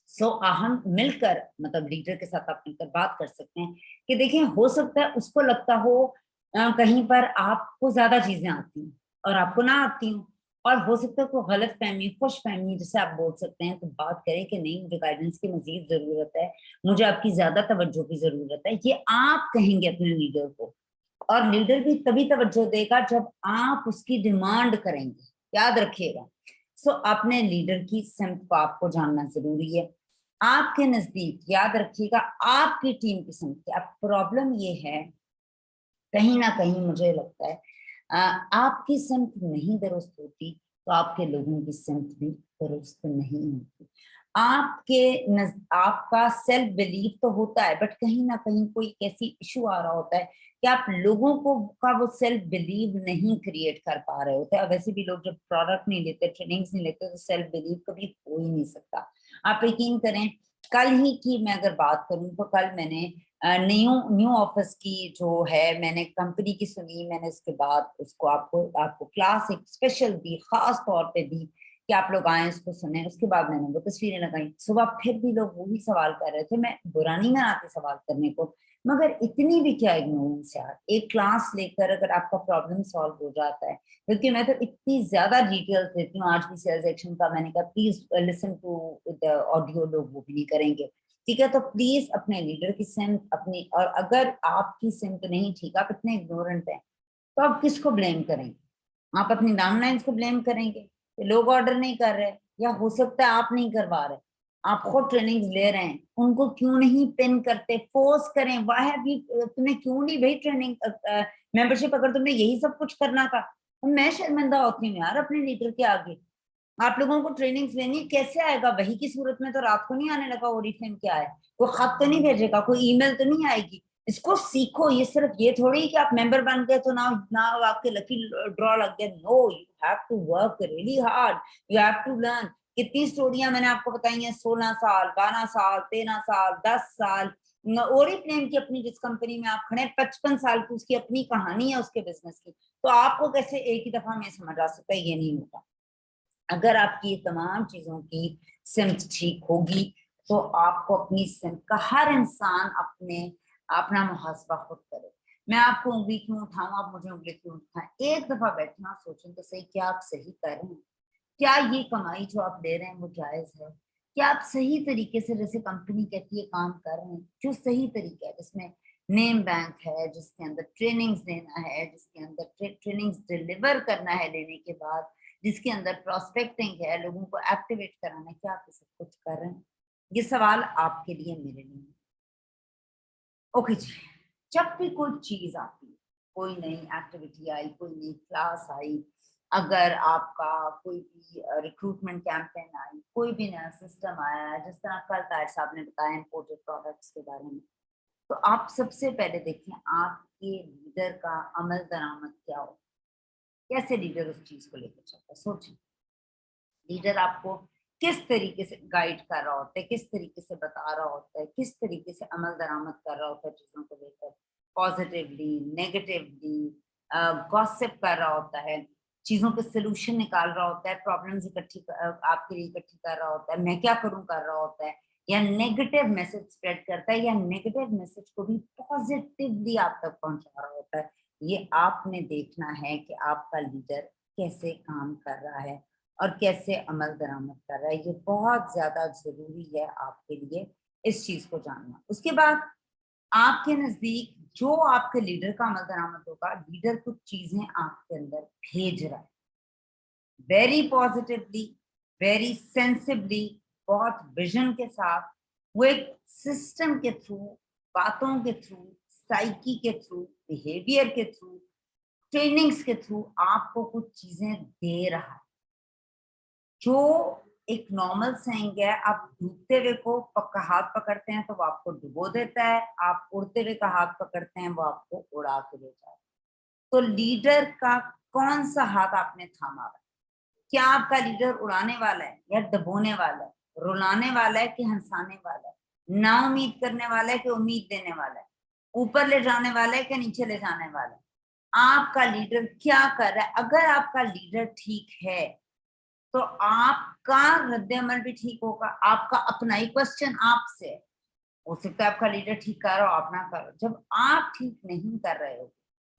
सो हम मिलकर, मतलब लीडर के साथ आप मिलकर बात कर सकते हैं कि देखिए, हो सकता है उसको लगता हो कहीं पर आपको ज्यादा चीजें आती हैं और आपको ना आती हूँ, और हो सकता है कोई गलत फहमी, खुश फहमी जिसे आप बोल सकते हैं, तो बात करें कि नहीं, मुझे गाइडेंस की मजीद जरूरत है, मुझे आपकी ज्यादा तवज्जो की जरूरत है। ये आप कहेंगे अपने लीडर को, और लीडर भी तभी तवज्जो देगा जब आप उसकी डिमांड करेंगे, याद रखिएगा। सो अपने लीडर की सिमत को आपको जानना जरूरी है। आपके नजदीक, याद रखिएगा, आपकी टीम की सिमत क्या। प्रॉब्लम ये है, कहीं ना कहीं मुझे लगता है आपकी सिमत नहीं दुरुस्त होती तो आपके लोगों की सिमत भी दुरुस्त नहीं होती। आपका सेल्फ बिलीव तो होता है, बट कहीं ना कहीं कोई ऐसी इशू आ रहा होता है कि आप लोगों को का वो सेल्फ बिलीव नहीं क्रिएट कर पा रहे होते हैं। वैसे भी लोग जब प्रोडक्ट नहीं लेते, ट्रेनिंग्स नहीं लेते, तो सेल्फ बिलीव कभी हो ही नहीं सकता। आप यकीन करें, कल ही की मैं अगर बात करूं तो कल मैंने न्यू ऑफिस की जो है, मैंने कंपनी की सुनी, मैंने इसके बाद उसको आपको क्लास एक स्पेशल दी, खास तौर पे दी कि आप लोग आए इसको सुने। उसके बाद मैंने वो तस्वीरें लगाई। सुबह फिर भी लोग वही सवाल कर रहे थे। मैं बुरा नहीं मनाती सवाल करने को, मगर इतनी भी क्या इग्नोरेंस यार। एक क्लास लेकर अगर आपका प्रॉब्लम सॉल्व हो जाता है, क्योंकि मैं तो इतनी ज्यादा डिटेल्स देती हूँ। आज भी सेल्स एक्शन का मैंने कहा please listen to the audio, लोग वो भी नहीं करेंगे, ठीक है। तो प्लीज अपने लीडर की सिमत अपनी, और अगर आपकी सिमत नहीं ठीक, आप इतने इग्नोरेंट हैं, तो आप किसको ब्लेम करेंगे? आप अपनी डाउनलाइंस को ब्लेम करेंगे कि लोग ऑर्डर नहीं कर रहे, या हो सकता है आप नहीं करवा रहे, आप खुद ट्रेनिंग्स ले रहे हैं, उनको क्यों नहीं पिन करते, फोर्स करें। वाह भी तुमने क्यों नहीं भाई ट्रेनिंग मेंबरशिप, अगर तुमने यही सब कुछ करना था। तो मैं शर्मिंदा होती हूँ यार अपने लीडर के आगे। आप लोगों को ट्रेनिंग्स लेनी कैसे आएगा? वही की सूरत में तो रात को नहीं आने लगा ओरिफ्लेम क्या है, कोई खत तो नहीं भेजेगा, कोई ईमेल तो नहीं आएगी। इसको सीखो। ये सिर्फ ये थोड़ी कि आप मेंबर बन गए तो ना आपके लकी ड्रॉ लग गया। No, you have to work really hard, you have to learn. कितनी स्टोरियां मैंने आपको बताई हैं, 16 साल, 12 साल, 13 साल, 10 साल। ओरिफ्लेम की अपनी जिस कंपनी में आप खड़े 55 साल की उसकी अपनी कहानी है उसके बिजनेस की। तो आपको कैसे एक ही दफा में समझ आ सकता है? ये नहीं होगा। अगर आपकी ये तमाम चीजों की सिमत ठीक होगी, तो आपको अपनी सिमत का, हर इंसान अपना मुहासबा खुद करे। मैं आपको उंगली क्यों उठाऊं, आप मुझे उंगली क्यों उठाएं? एक दफा बैठना और सोचें तो सही, क्या आप सही कर रहे हैं? क्या ये कमाई जो आप ले रहे हैं वो जायज है? क्या आप सही तरीके से, जैसे कंपनी कहती है, काम कर रहे हैं? जो सही तरीका है, जिसमें नेम बैंक है, जिसके अंदर ट्रेनिंग्स देना है, जिसके अंदर ट्रेनिंग्स डिलीवर करना है लेने के बाद, जिसके अंदर प्रोस्पेक्टिंग है, लोगों को एक्टिवेट कराना है, क्या आप सब कुछ कर रहे हैं? ये सवाल आपके लिए, मेरे लिए। ओके जी। जब भी कोई चीज आती है, कोई नई एक्टिविटी आई, कोई नई क्लास आई, अगर आपका कोई भी रिक्रूटमेंट कैंपेन आई, कोई भी नया सिस्टम आया, जिस तरह कल ताहिर साहब ने बताया इम्पोर्टेड प्रोडक्ट्स के बारे में, तो आप सबसे पहले देखें आपके लीडर का अमल दरामद क्या हो, कैसे लीडर उस चीज को लेकर चलता है। सोचें, लीडर आपको किस तरीके से गाइड कर रहा होता है, किस तरीके से बता रहा होता है, किस तरीके से अमल दरामद कर रहा होता है चीजों को लेकर, पॉजिटिवली, नेगेटिवली, गॉसिप कर रहा होता है, चीजों के सोल्यूशन निकाल रहा होता है, प्रॉब्लम्स आपके लिए इकट्ठी कर रहा होता है, मैं क्या करूं कर रहा होता है, या नेगेटिव मैसेज स्प्रेड करता है, या नेगेटिव मैसेज को भी पॉजिटिवली आप तक पहुंचा रहा होता है। ये आपने देखना है कि आपका लीडर कैसे काम कर रहा है और कैसे अमल दरामद कर रहा है। ये बहुत ज्यादा जरूरी है आपके लिए इस चीज को जानना। उसके बाद आपके नजदीक जो आपके लीडर का अमल दरामद होगा, लीडर कुछ चीजें आपके अंदर भेज रहा है, वेरी पॉजिटिवली, वेरी सेंसिबली, बहुत विजन के साथ, वो एक सिस्टम के थ्रू, बातों के थ्रू, साइकी के थ्रू, बिहेवियर के थ्रू, ट्रेनिंग्स के थ्रू आपको कुछ चीजें दे रहा है। जो एक नॉर्मल सेइंग है, आप डूबते हुए को पक्का हाथ पकड़ते हैं तो वो आपको डुबो देता है, आप उड़ते हुए का हाथ पकड़ते हैं वो आपको उड़ा के ले जाता है। तो लीडर का कौन सा हाथ आपने थामा है? क्या आपका लीडर उड़ाने वाला है या डुबोने वाला है, रुलाने वाला है कि हंसाने वाला है, ना उम्मीद करने वाला है कि उम्मीद देने वाला है, ऊपर ले जाने वाला है कि नीचे ले जाने वाला है? आपका लीडर क्या कर रहा है? अगर आपका लीडर ठीक है तो आपका रद्द अमल भी ठीक होगा। आपका अपना ही क्वेश्चन आपसे है, हो सकता है आपका लीडर ठीक कर रहा हो, आप ना करो। जब आप ठीक नहीं कर रहे हो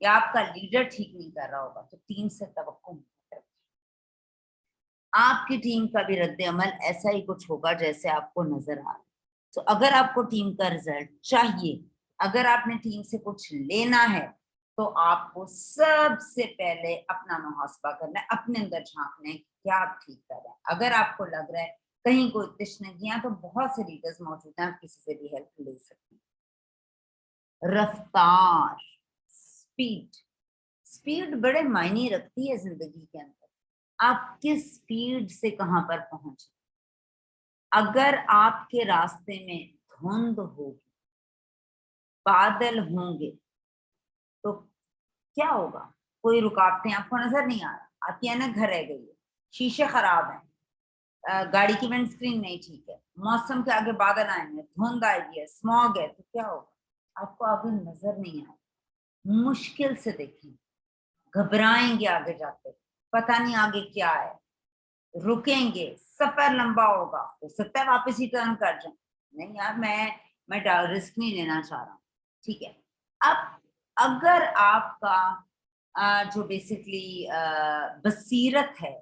या आपका लीडर ठीक नहीं कर रहा होगा, तो टीम से तवक्को मत रखिए। आपकी टीम का भी रद्द अमल ऐसा ही कुछ होगा जैसे आपको नजर आ रहा है। तो अगर आपको टीम का रिजल्ट चाहिए, अगर आपने टीम से कुछ लेना है, तो आपको सबसे पहले अपना मुहासबा करना है, अपने अंदर झांकना है कि क्या आप ठीक कर रहे हैं। अगर आपको लग रहा है कहीं कोई तशनगियां, तो बहुत से लीडर्स मौजूद हैं, आप किसी से भी हेल्प ले सकते हैं। रफ्तार, स्पीड, स्पीड बड़े मायने रखती है जिंदगी के अंदर। आप किस स्पीड से कहां पर पहुंचे। अगर आपके रास्ते में धुंध होगी, बादल होंगे, तो क्या होगा? कोई रुकावटें आपको नजर नहीं आ रहा, आपकी ऐनक घर रह गई है, शीशे खराब हैं, गाड़ी की विंड स्क्रीन नहीं ठीक है, मौसम के आगे बादल आए हैं, धुंध आएगी है, स्मॉग है, तो क्या होगा? आपको आगे नजर नहीं आएगा, मुश्किल से देखेंगे, घबराएंगे आगे जाते, पता नहीं आगे क्या है। रुकेंगे, सफर लंबा होगा, हो सकता है वापस ही टर्न कर जाए, नहीं यार मैं रिस्क नहीं लेना चाह रहा हूँ, ठीक है। अब अगर आपका जो बेसिकली बसीरत है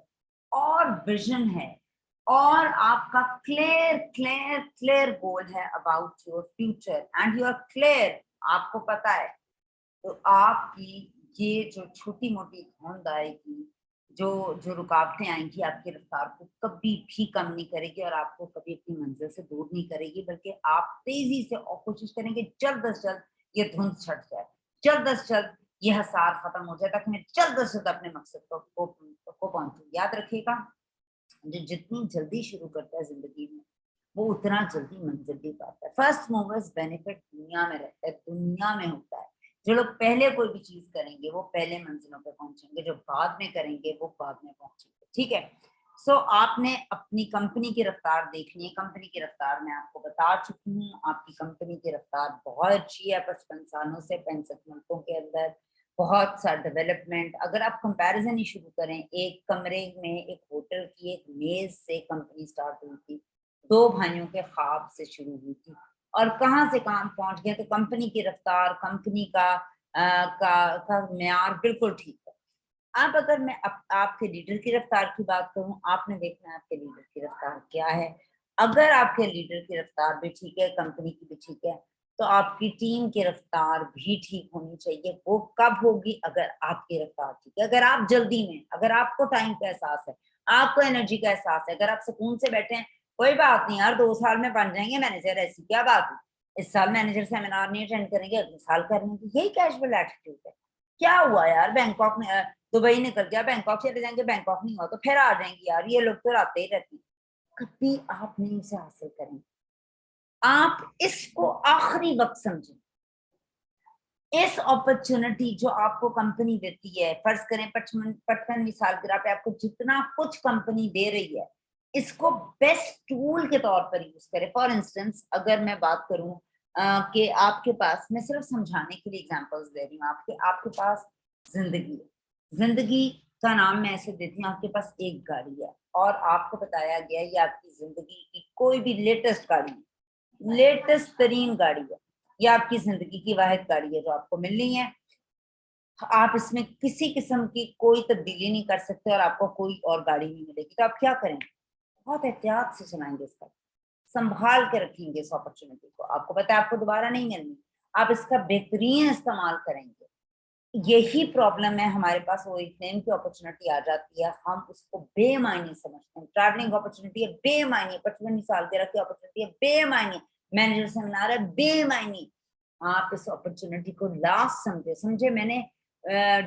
और विजन है और आपका क्लियर क्लियर क्लियर गोल है about your future and you are clear, आपको पता है, तो आपकी ये जो छोटी मोटी धुंध आएगी, जो जो रुकावटें आएंगी, आपकी रफ्तार को कभी भी कम नहीं करेगी और आपको कभी अपनी मंजिल से दूर नहीं करेगी, बल्कि आप तेजी से और कोशिश करेंगे जल्द अज जल्द ये धुंध छट जाए, जल्द अज जल्द ये हसार खत्म हो जाए, ताकि मैं जल्द अज जल्द अपने मकसद को पहुंचूं। याद रखिएगा, जो जितनी जल्दी शुरू करता है जिंदगी में, वो उतना जल्दी मंजिल भी पाता है। फर्स्ट मूवर्स बेनिफिट दुनिया में रहता है, दुनिया में होता है। जो लोग पहले कोई भी चीज करेंगे वो पहले मंजिलों पे पहुंचेंगे, जो बाद में करेंगे वो बाद में पहुंचेंगे, ठीक है। सो आपने अपनी कंपनी की रफ्तार देखनी है। कंपनी की रफ्तार मैं आपको बता चुकी हूँ, आपकी कंपनी की रफ्तार बहुत अच्छी है 55 सालों से 65 मुल्कों के अंदर, बहुत सा डेवलपमेंट। अगर आप कंपैरिजन ही शुरू करें, एक कमरे में एक होटल की एक मेज से कंपनी स्टार्ट हुई थी, 2 भाइयों के ख्वाब से शुरू हुई थी, और कहाँ से कहाँ पहुंच गए। तो कंपनी की रफ्तार, कंपनी का म्यार बिल्कुल ठीक है। अब अगर मैं आपके लीडर की रफ्तार की बात करूं, आपने देखना है आपके लीडर की रफ्तार क्या है। अगर आपके लीडर की रफ्तार भी ठीक है, कंपनी की भी ठीक है, तो आपकी टीम की रफ्तार भी ठीक होनी चाहिए। वो कब होगी? अगर आपकी रफ्तार ठीक है, अगर आप जल्दी में, अगर आपको टाइम का एहसास है, आपको एनर्जी का एहसास है, अगर आप सुकून से बैठे हैं, कोई बात नहीं यार, 2 साल में बन जाएंगे मैनेजर, ऐसी क्या बात है, इस साल मैनेजर सेमिनार नहीं अटेंड करेंगे, अगले साल करेंगे, यही कैजुअल एटीट्यूड है। क्या हुआ यार, बैंकॉक में दुबई निकल गया, बैंकॉक चले जाएंगे, बैंकॉक नहीं हुआ तो फिर आ जाएंगे, यार ये लोग तो आते ही रहते हैं। कभी आप नहीं उसे हासिल करेंगे। आप इसको आखिरी वक्त समझें, इस अपॉर्चुनिटी जो आपको कंपनी देती है, फर्ज करें 55वीं सालगिरह पे आपको जितना कुछ कंपनी दे रही है, इसको बेस्ट टूल के तौर पर यूज करें। फॉर इंस्टेंस अगर मैं बात करूं कि आपके पास, मैं सिर्फ समझाने के लिए एग्जांपल्स दे रही हूँ, आपके पास जिंदगी है, जिंदगी का नाम मैं ऐसे देती हूँ, आपके पास एक गाड़ी है और आपको बताया गया ये आपकी जिंदगी की कोई भी लेटेस्ट गाड़ी है, लेटेस्ट तरीन गाड़ी है, ये आपकी जिंदगी की वाहिद गाड़ी है जो आपको मिलनी है। आप इसमें किसी किस्म की कोई तब्दीली नहीं कर सकते और आपको कोई और गाड़ी नहीं मिलेगी, तो आप क्या करेंगे? बहुत एहतियात से चलाएंगे इसका, संभाल के रखेंगे इस अपॉर्चुनिटी को। आपको पता है आपको दोबारा नहीं मिलनी, आप इसका बेहतरीन इस्तेमाल करेंगे। यही प्रॉब्लम है हमारे पास, वो एक नेम की अपॉर्चुनिटी आ जाती है, हम उसको बेमायने समझते हैं। ट्रैवलिंग अपॉर्चुनिटी है बेमायने, 55 साल की अपॉर्चुनिटी है बेमायने, मैनेजर सेमिनार है बेमायने। आप इस अपॉर्चुनिटी को लास्ट समझे, मैंने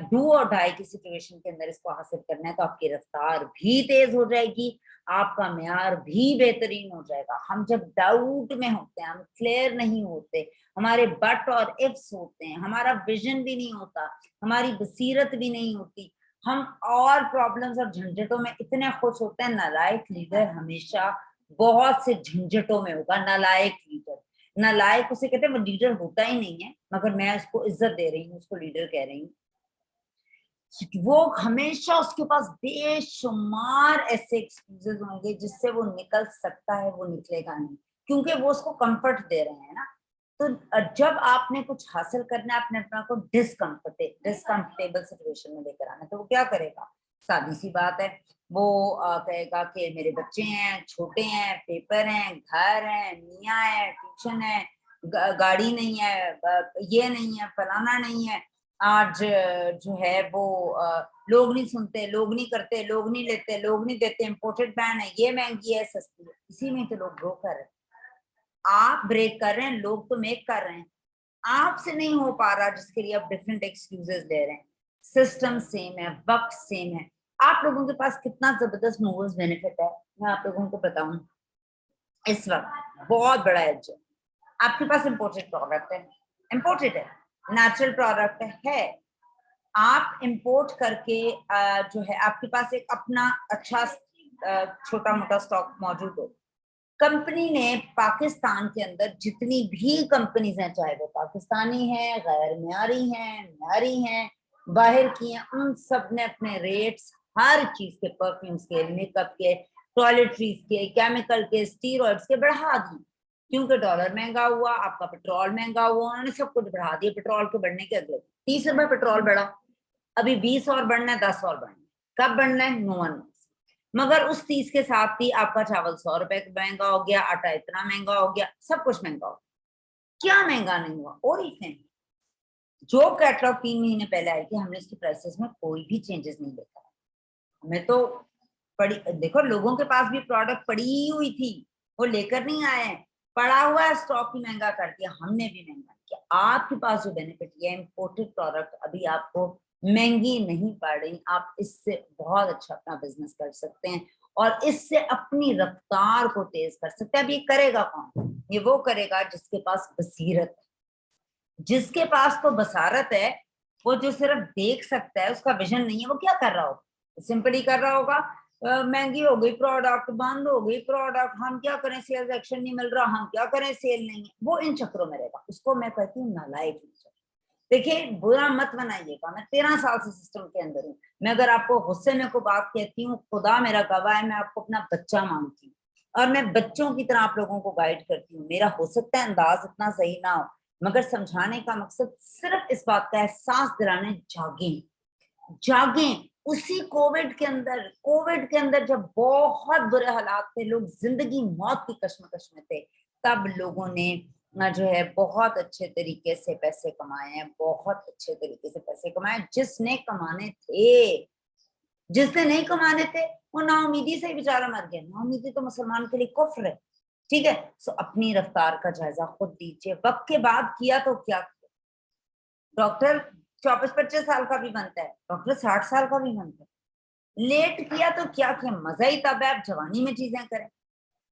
डू और डाई की सिचुएशन के अंदर इसको हासिल करना है, तो आपकी रफ्तार भी तेज हो जाएगी, आपका म्यार भी बेहतरीन हो जाएगा। हम जब डाउट में होते हैं, हम क्लियर नहीं होते, हमारे बट और इफ्स होते हैं, हमारा विजन भी नहीं होता, हमारी बसीरत भी नहीं होती, हम और प्रॉब्लम्स और झंझटों में इतने खुश होते हैं। नालायक लीडर हमेशा बहुत से झंझटों में होगा। नालायक लीडर, नालायक उसे कहते हैं, वो लीडर होता ही नहीं है, मगर मैं उसको इज्जत दे रही हूँ, उसको लीडर कह रही हूँ। वो हमेशा, उसके पास बेशुमार ऐसे एक्सक्यूजेस होंगे जिससे वो निकल सकता है, वो निकलेगा नहीं, क्योंकि वो उसको कंफर्ट दे रहे हैं ना। तो जब आपने कुछ हासिल करना है, अपने अपना को डिस्कम्फर्टेबल सिचुएशन में लेकर आना, तो वो क्या करेगा? सादी सी बात है, वो कहेगा कि मेरे बच्चे हैं, छोटे हैं, पेपर हैं, घर है, मियाँ है, ट्यूशन है, गाड़ी नहीं है, ये नहीं है, फलाना नहीं है। आज जो है वो लोग नहीं सुनते, लोग नहीं करते, लोग नहीं लेते, लोग नहीं देते, इम्पोर्टेड बैन है, ये महंगी है, सस्ती है। इसी में तो लोग ग्रो कर रहे हैं। आप ब्रेक कर रहे हैं, लोग तो मेक कर रहे हैं। आपसे नहीं हो पा रहा, जिसके लिए आप डिफरेंट एक्सक्यूजेस दे रहे हैं। सिस्टम सेम है, वक्त सेम है। आप लोगों के पास कितना जबरदस्त मूवर्स बेनिफिट है, मैं आप लोगों को बताऊं। इस वक्त बहुत बड़ा एज है, आपके पास इम्पोर्टेड प्रोडक्ट है, इम्पोर्टेड है, नेचुरल प्रोडक्ट है, आप इंपोर्ट करके जो है आपके पास एक अपना अच्छा छोटा मोटा स्टॉक मौजूद हो। कंपनी ने पाकिस्तान के अंदर जितनी भी कंपनीज हैं, चाहे वो पाकिस्तानी हैं, गैर म्यारी हैं, म्यारी हैं, बाहर की हैं, उन सब ने अपने रेट्स ہر چیز کے، پرفیومز کے، میک اپ کے، ٹوائلٹریز کے، کیمیکل کے، اسٹیرائڈز کے بڑھا دی، کیونکہ ڈالر مہنگا ہوا، آپ کا پیٹرول مہنگا ہوا، انہوں نے سب کچھ بڑھا دیا. پیٹرول کے بڑھنے کے اگلے 30 روپے پیٹرول بڑھا، ابھی 20 اور بڑھنا ہے، 10 اور بڑھنا ہے، کب بڑھنا ہے نو ون. مگر اس 30 کے ساتھ بھی آپ کا چاول 100 روپے مہنگا ہو گیا، آٹا اتنا مہنگا ہو گیا، سب کچھ مہنگا ہو گیا. کیا مہنگا نہیں ہوا؟ اور جو کیٹلاگ 3 مہینے پہلے آئی تھی، ہم نے اس کی پرائسز میں کوئی بھی چینجز نہیں دیکھا. ہمیں تو پڑی، دیکھو لوگوں کے پاس بھی پروڈکٹ پڑی ہوئی تھی، وہ لے کر نہیں آئے ہیں، پڑا ہوا ہے اسٹاک ہی مہنگا کر دیا، ہم نے بھی مہنگا کیا. آپ کے پاس جو بینیفٹ یہ امپورٹڈ پروڈکٹ ابھی آپ کو مہنگی نہیں پڑ رہی، آپ اس سے بہت اچھا اپنا بزنس کر سکتے ہیں اور اس سے اپنی رفتار کو تیز کر سکتے ہیں. اب یہ کرے گا کون؟ یہ وہ کرے گا جس کے پاس بصیرت ہے. جس کے پاس تو بصارت ہے، وہ جو صرف دیکھ سکتا ہے، اس کا ویژن نہیں ہے، وہ کیا کر رہا ہوگا؟ سمپلی کر رہا ہوگا مہنگی ہو گئی پروڈکٹ، بند ہو گئی پروڈکٹ، ہم کیا کریں، سیلز ایکشن نہیں مل رہا، ہم کیا کریں، سیل نہیں ہے. وہ ان چکروں میں رہے گا. اس کو میں کہتی ہوں نالائق. دیکھیے برا مت بنائیے گا، میں 13 سال سے سسٹم کے اندر ہوں. میں اگر آپ کو غصے میں کوئی بات کہتی ہوں، خدا میرا گواہ ہے، میں آپ کو اپنا بچہ مانتی ہوں اور میں بچوں کی طرح آپ لوگوں کو گائیڈ کرتی ہوں. میرا ہو سکتا ہے انداز اتنا صحیح نہ ہو، مگر سمجھانے کا مقصد صرف اس بات کا احساس دلانے، جاگیں. اسی کووڈ کے اندر جب بہت برے حالات تھے، لوگ زندگی موت کی کشمکش میں تھے، تب لوگوں نے جو ہے بہت اچھے طریقے سے پیسے کمائے ہیں، بہت اچھے طریقے سے پیسے کمائے. جس نے کمانے تھے، جس نے نہیں کمانے تھے، وہ نا امیدی سے بیچارہ مر گیا. نا امیدی تو مسلمان کے لیے کفر ہے. ٹھیک ہے، سو اپنی رفتار کا جائزہ خود دیجیے. وقت کے بعد کیا تو کیا کیا؟ ڈاکٹر 24-25 سال کا بھی بنتا ہے، ڈاکٹر 60 سال کا بھی بنتا ہے. لیٹ کیا تو کیا کیا؟ مزہ ہی تب ہے آپ جوانی میں چیزیں کریں،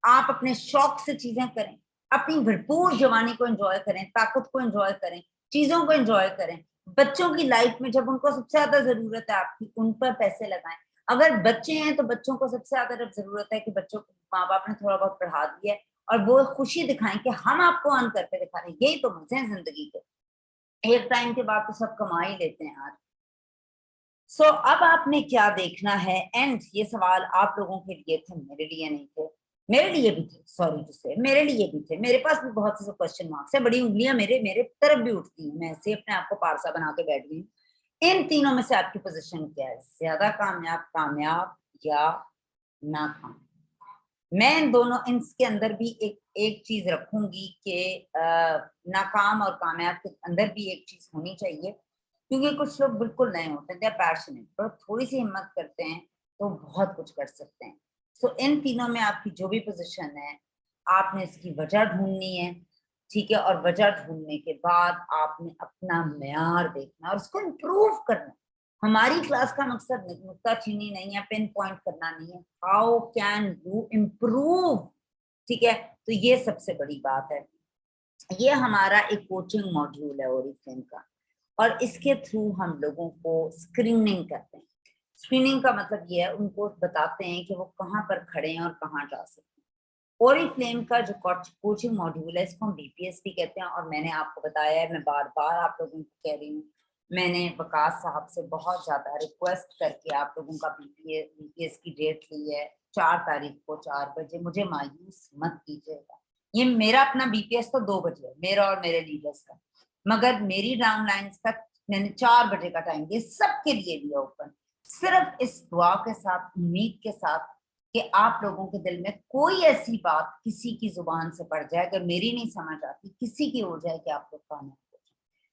آپ اپنے شوق سے چیزیں کریں، اپنی بھرپور جوانی کو انجوائے کریں، طاقت کو انجوائے کریں، چیزوں کو انجوائے کریں. بچوں کی لائف میں جب ان کو سب سے زیادہ ضرورت ہے آپ کی، ان پر پیسے لگائیں. اگر بچے ہیں تو بچوں کو سب سے زیادہ جب ضرورت ہے کہ بچوں کو ماں باپ نے تھوڑا بہت پڑھا دیا ہے اور وہ خوشی دکھائیں کہ ہم آپ کو آن کر کے دکھا رہے ہیں. یہی تو مزے ہیں زندگی کے. ایک ٹائم کے بعد تو سب کما ہی لیتے ہیں آج. سو اب آپ نے کیا دیکھنا ہے، اینڈ یہ سوال آپ لوگوں کے لیے تھے، میرے لیے نہیں تھے. میرے لیے بھی تھے، سوری ٹو سے، میرے لیے بھی تھے. میرے پاس بھی بہت سے کوشچن مارکس ہیں، بڑی انگلیاں میرے طرف بھی اٹھتی ہیں، میں ایسے اپنے آپ کو پارسا بنا کے بیٹھ گئی ہوں. ان تینوں میں سے آپ کی پوزیشن کیا ہے؟ زیادہ کامیاب یا ناکام؟ میں ان دونوں انس کے اندر بھی ایک چیز رکھوں گی کہ ناکام اور کامیاب کے اندر بھی ایک چیز ہونی چاہیے، کیونکہ کچھ لوگ بالکل نئے ہوتے ہیں، دے پیشنیٹ، پر تھوڑی سی ہمت کرتے ہیں تو بہت کچھ کر سکتے ہیں. سو ان تینوں میں آپ کی جو بھی پوزیشن ہے، آپ نے اس کی وجہ ڈھونڈنی ہے. ٹھیک ہے، اور وجہ ڈھونڈنے کے بعد آپ نے اپنا معیار دیکھنا اور اس کو امپروو کرنا. ہماری کلاس کا مقصد نکتہ چینی نہیں ہے، پن پوائنٹ کرنا نہیں ہے، ہاؤ کین یو امپروو. ٹھیک ہے، تو یہ سب سے بڑی بات ہے. یہ ہمارا ایک کوچنگ ماڈیول ہے اوریفلیم کا، اور اس کے تھرو ہم لوگوں کو اسکریننگ کرتے ہیں. اسکریننگ کا مطلب یہ ہے ان کو بتاتے ہیں کہ وہ کہاں پر کھڑے ہیں اور کہاں جا سکتے ہیں. اوریفلیم کا جو کوچنگ ماڈیول ہے، اس کو ہم BPS بھی کہتے ہیں. اور میں نے آپ کو بتایا ہے، میں بار بار آپ لوگوں کو کہہ رہی ہوں، میں نے وقاص صاحب سے بہت زیادہ ریکویسٹ کر کے آپ لوگوں کا BPS کی ڈیٹ لی ہے 4 تاریخ کو 4 بجے. مجھے مایوس مت کیجیے گا، یہ میرا اپنا BPS تو 2 بجے ہے، میرا اور میرے لیڈرس کا، مگر میری ڈاؤن لائنس کا میں نے 4 بجے کا ٹائم دیا، سب کے لیے دیا اوپن، صرف اس دعا کے ساتھ، امید کے ساتھ کہ آپ لوگوں کے دل میں کوئی ایسی بات کسی کی زبان سے پڑ جائے، اگر میری نہیں سمجھ آتی کسی کی ہو جائے کہ آپ لوگ کامیاب ہو جائیں.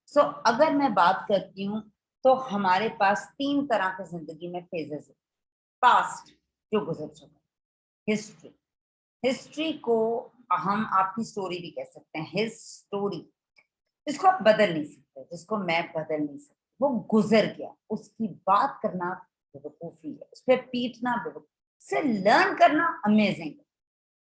سو اگر میں بات کرتی ہوں تو ہمارے پاس 3 طرح کے زندگی میں فیزز ہیں. پاسٹ جو گزر چکا، ہسٹری کو ہم آپ کی سٹوری بھی کہہ سکتے ہیں، ہز سٹوری، اس کو آپ بدل نہیں سکتے، جس کو میں بدل نہیں سکتی. وہ گزر گیا، اس کی بات کرنا بیوقوفی ہے، اس پہ پیٹنا بیوقوفی سے. لرن کرنا امیزنگ ہے.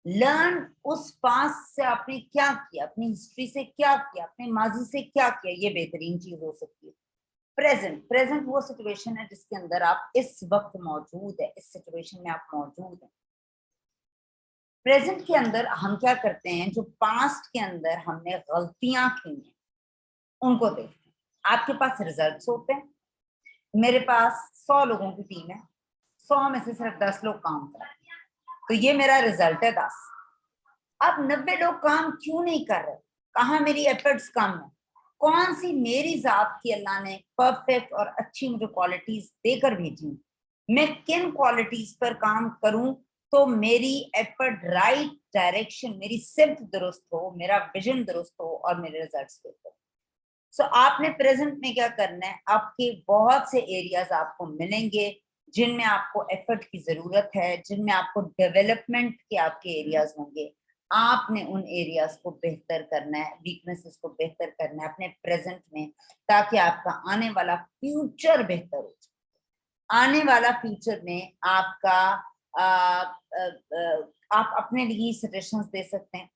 لرن اس پاس سے آپ نے کیا کیا، اپنی ہسٹری سے کیا کیا، اپنے ماضی سے کیا کیا، یہ بہترین چیز ہو سکتی ہے. پریزنٹ وہ سچویشن ہے جس کے اندر آپ اس وقت موجود ہے، اس سچویشن میں آپ موجود ہیں. پریزنٹ کے اندر ہم کیا کرتے ہیں، جو پاسٹ کے اندر ہم نے غلطیاں کی ہیں ان کو دیکھتے ہیں. آپ کے پاس ریزلٹس ہوتے ہیں، میرے پاس 100 لوگوں کی ٹیم ہے، 100 में से सिर्फ 10 लोग काम कर रहे हैं, तो ये मेरा रिजल्ट है 10। अब 90 लोग काम क्यों नहीं कर रहे? कहाँ मेरी एफर्ट्स कम है? कौन सी मेरी जात की अल्लाह ने परफेक्ट और अच्छी मुझे क्वालिटीज देकर भेजी? मैं किन क्वालिटीज पर काम करूं तो मेरी एफर्ट राइट डायरेक्शन, मेरी सिर्फ दुरुस्त हो, मेरा विजन दुरुस्त हो और मेरे रिजल्ट्स बेहतर। सो आपने प्रेजेंट में क्या करना है, आपके बहुत से एरियाज आपको मिलेंगे जिनमें आपको एफर्ट की जरूरत है, जिनमें आपको डेवलपमेंट के आपके एरियाज होंगे। आपने उन एरियाज को बेहतर करना है, वीकनेसेस को बेहतर करना है अपने प्रेजेंट में, ताकि आपका आने वाला फ्यूचर बेहतर हो जाए। आने वाला फ्यूचर में आपका आप अपने लिए सजेशंस दे सकते हैं,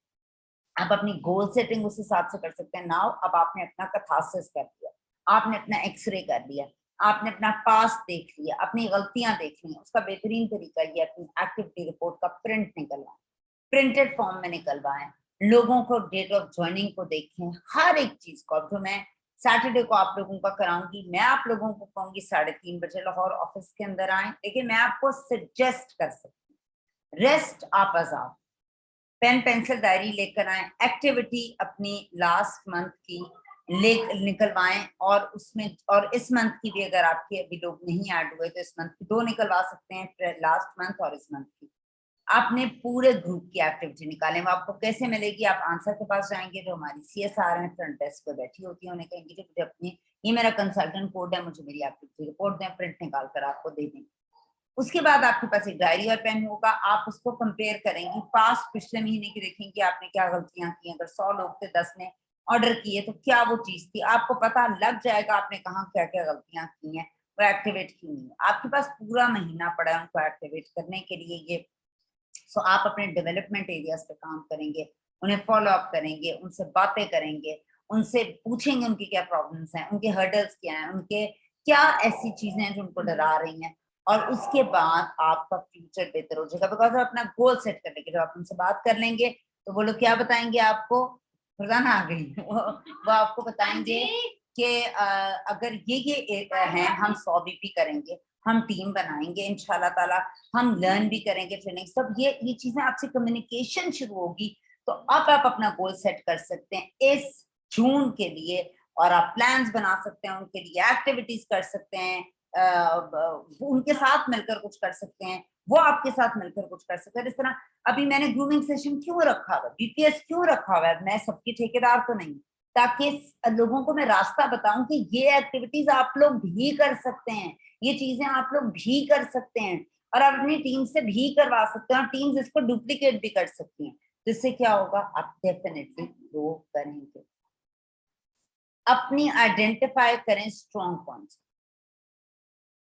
आप अपनी गोल सेटिंग उस हिसाब से कर सकते हैं। नाउ अब आपने अपना कैथारसिस कर लिया, आपने अपना एक्सरे कर लिया, आपने अपना पास्ट देख लिया, अपनी गलतियां देख ली, उसका बेहतरीन तरीका ये अपनी एक्टिविटी रिपोर्ट का प्रिंट निकलवाएं, प्रिंटेड फॉर्म में निकलवाएं, लोगों को डेट ऑफ ज्वाइनिंग को देखें, हर एक चीज को। अब जो मैं सैटरडे को आप लोगों का कराऊंगी, मैं आप लोगों को कहूंगी 3:30 बजे लाहौर ऑफिस के अंदर आए। देखिए मैं आपको सजेस्ट कर सकती हूँ, रेस्ट आप आजाद, पेन पेंसिल डायरी लेकर आए, एक्टिविटी अपनी लास्ट मंथ की ले निकलवाएं, और उसमें और इस मंथ की भी अगर आपके अभी लोग नहीं ऐड हुए तो इस मंथ की 2 निकलवा सकते हैं, लास्ट मंथ और इस मंथ की। आपने पूरे ग्रुप की एक्टिविटी निकालें। वो आपको कैसे मिलेगी? आप आंसर के पास जाएंगे, जो हमारी CSR हैं फ्रंट डेस्क पे बैठी होती है, उन्हें कहेंगे मुझे अपनी, ये मेरा कंसल्टेंट कोड है, मुझे मेरी एक्टिविटी रिपोर्ट दें, प्रिंट निकाल कर आपको दे देंगे। उसके बाद आपके पास एक डायरी और पेन होगा, आप उसको कंपेयर करेंगी, पास्ट पिछले महीने की देखेंगे आपने क्या गलतियां की। अगर 100 लोग थे, 10 ने ऑर्डर किए तो क्या वो चीज थी, आपको पता लग जाएगा आपने कहाँ क्या क्या गलतियां की हैं, वो एक्टिवेट क्यों नहीं है। आपके पास पूरा महीना पड़ा है उनको एक्टिवेट करने के लिए ये। सो आप अपने डेवलपमेंट एरियाज पे काम करेंगे, उन्हें फॉलो अप करेंगे, उनसे बातें करेंगे, उनसे पूछेंगे उनकी क्या प्रॉब्लम्स हैं, उनके हर्डल्स क्या हैं, उनके क्या ऐसी चीजें हैं जो उनको डरा रही हैं, और उसके बाद आपका फ्यूचर बेहतर हो जाएगा। बिकॉज आप अपना गोल सेट कर लेंगे, जब आप उनसे बात कर लेंगे तो वो लोग क्या बताएंगे आपको, फरजाना आ गई वो आपको बताएंगे कि अगर ये है, हम 100 BP करेंगे, हम टीम बनाएंगे इंशाल्लाह ताला, हम लर्न भी करेंगे, ट्रेनिंग सब ये चीजें आपसे कम्युनिकेशन शुरू होगी। तो अब आप अपना गोल सेट कर सकते हैं इस जून के लिए, और आप प्लान्स बना सकते हैं उनके लिए, एक्टिविटीज कर सकते हैं, उनके साथ मिलकर कुछ कर सकते हैं, वो आपके साथ मिलकर कुछ कर सकते हैं। इस तरह अभी मैंने ग्रूमिंग सेशन क्यों रखा हुआ, BPS क्यों रखा हुआ है, मैं सबकी ठेकेदार तो नहीं, ताकि लोगों को मैं रास्ता बताऊं कि ये एक्टिविटीज आप लोग भी कर सकते हैं, ये चीजें आप लोग भी कर सकते हैं, और आप अपनी टीम से भी करवा सकते हैं, और टीम्स इसको डुप्लीकेट भी कर सकती हैं। जिससे क्या होगा, आप डेफिनेटली ग्रो करेंगे। अपनी आइडेंटिफाई करें स्ट्रॉन्ग पॉइंट्स।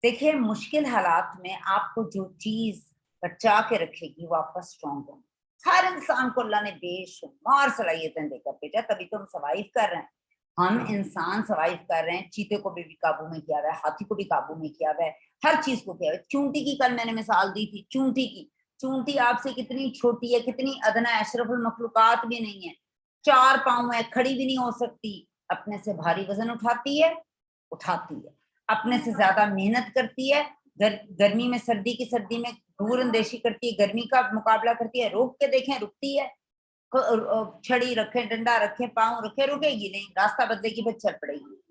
देखिए मुश्किल हालात में आपको जो चीज बचा के रखेगी वो आपका स्ट्रॉन्ग पॉइंट। हर इंसान को अल्लाह ने बेशुमार सलाहियतें देकर भेजा, तभी तो हम सर्वाइव कर रहे हैं। हम इंसान सर्वाइव कर रहे हैं, चीते को भी काबू में किया हुआ है, हाथी को भी काबू में किया हुआ है, हर चीज को किया हुआ है। चूंटी की कल मैंने मिसाल दी थी, चूंटी की, चूंटी आपसे कितनी छोटी है, कितनी अदना है, अशरफुल मखलूकात भी नहीं है, 4 पांव है, खड़ी भी नहीं हो सकती, अपने से भारी वजन उठाती है, अपने से ज्यादा मेहनत करती है, गर्मी में सर्दी में दूर अंदेशी करती है, गर्मी का मुकाबला करती है, रोक के देखें रुकती है, छड़ी रखे, डंडा रखे, पांव रखे, रुकेगी नहीं, रास्ता बदलेगी फिर चल पड़ेगी।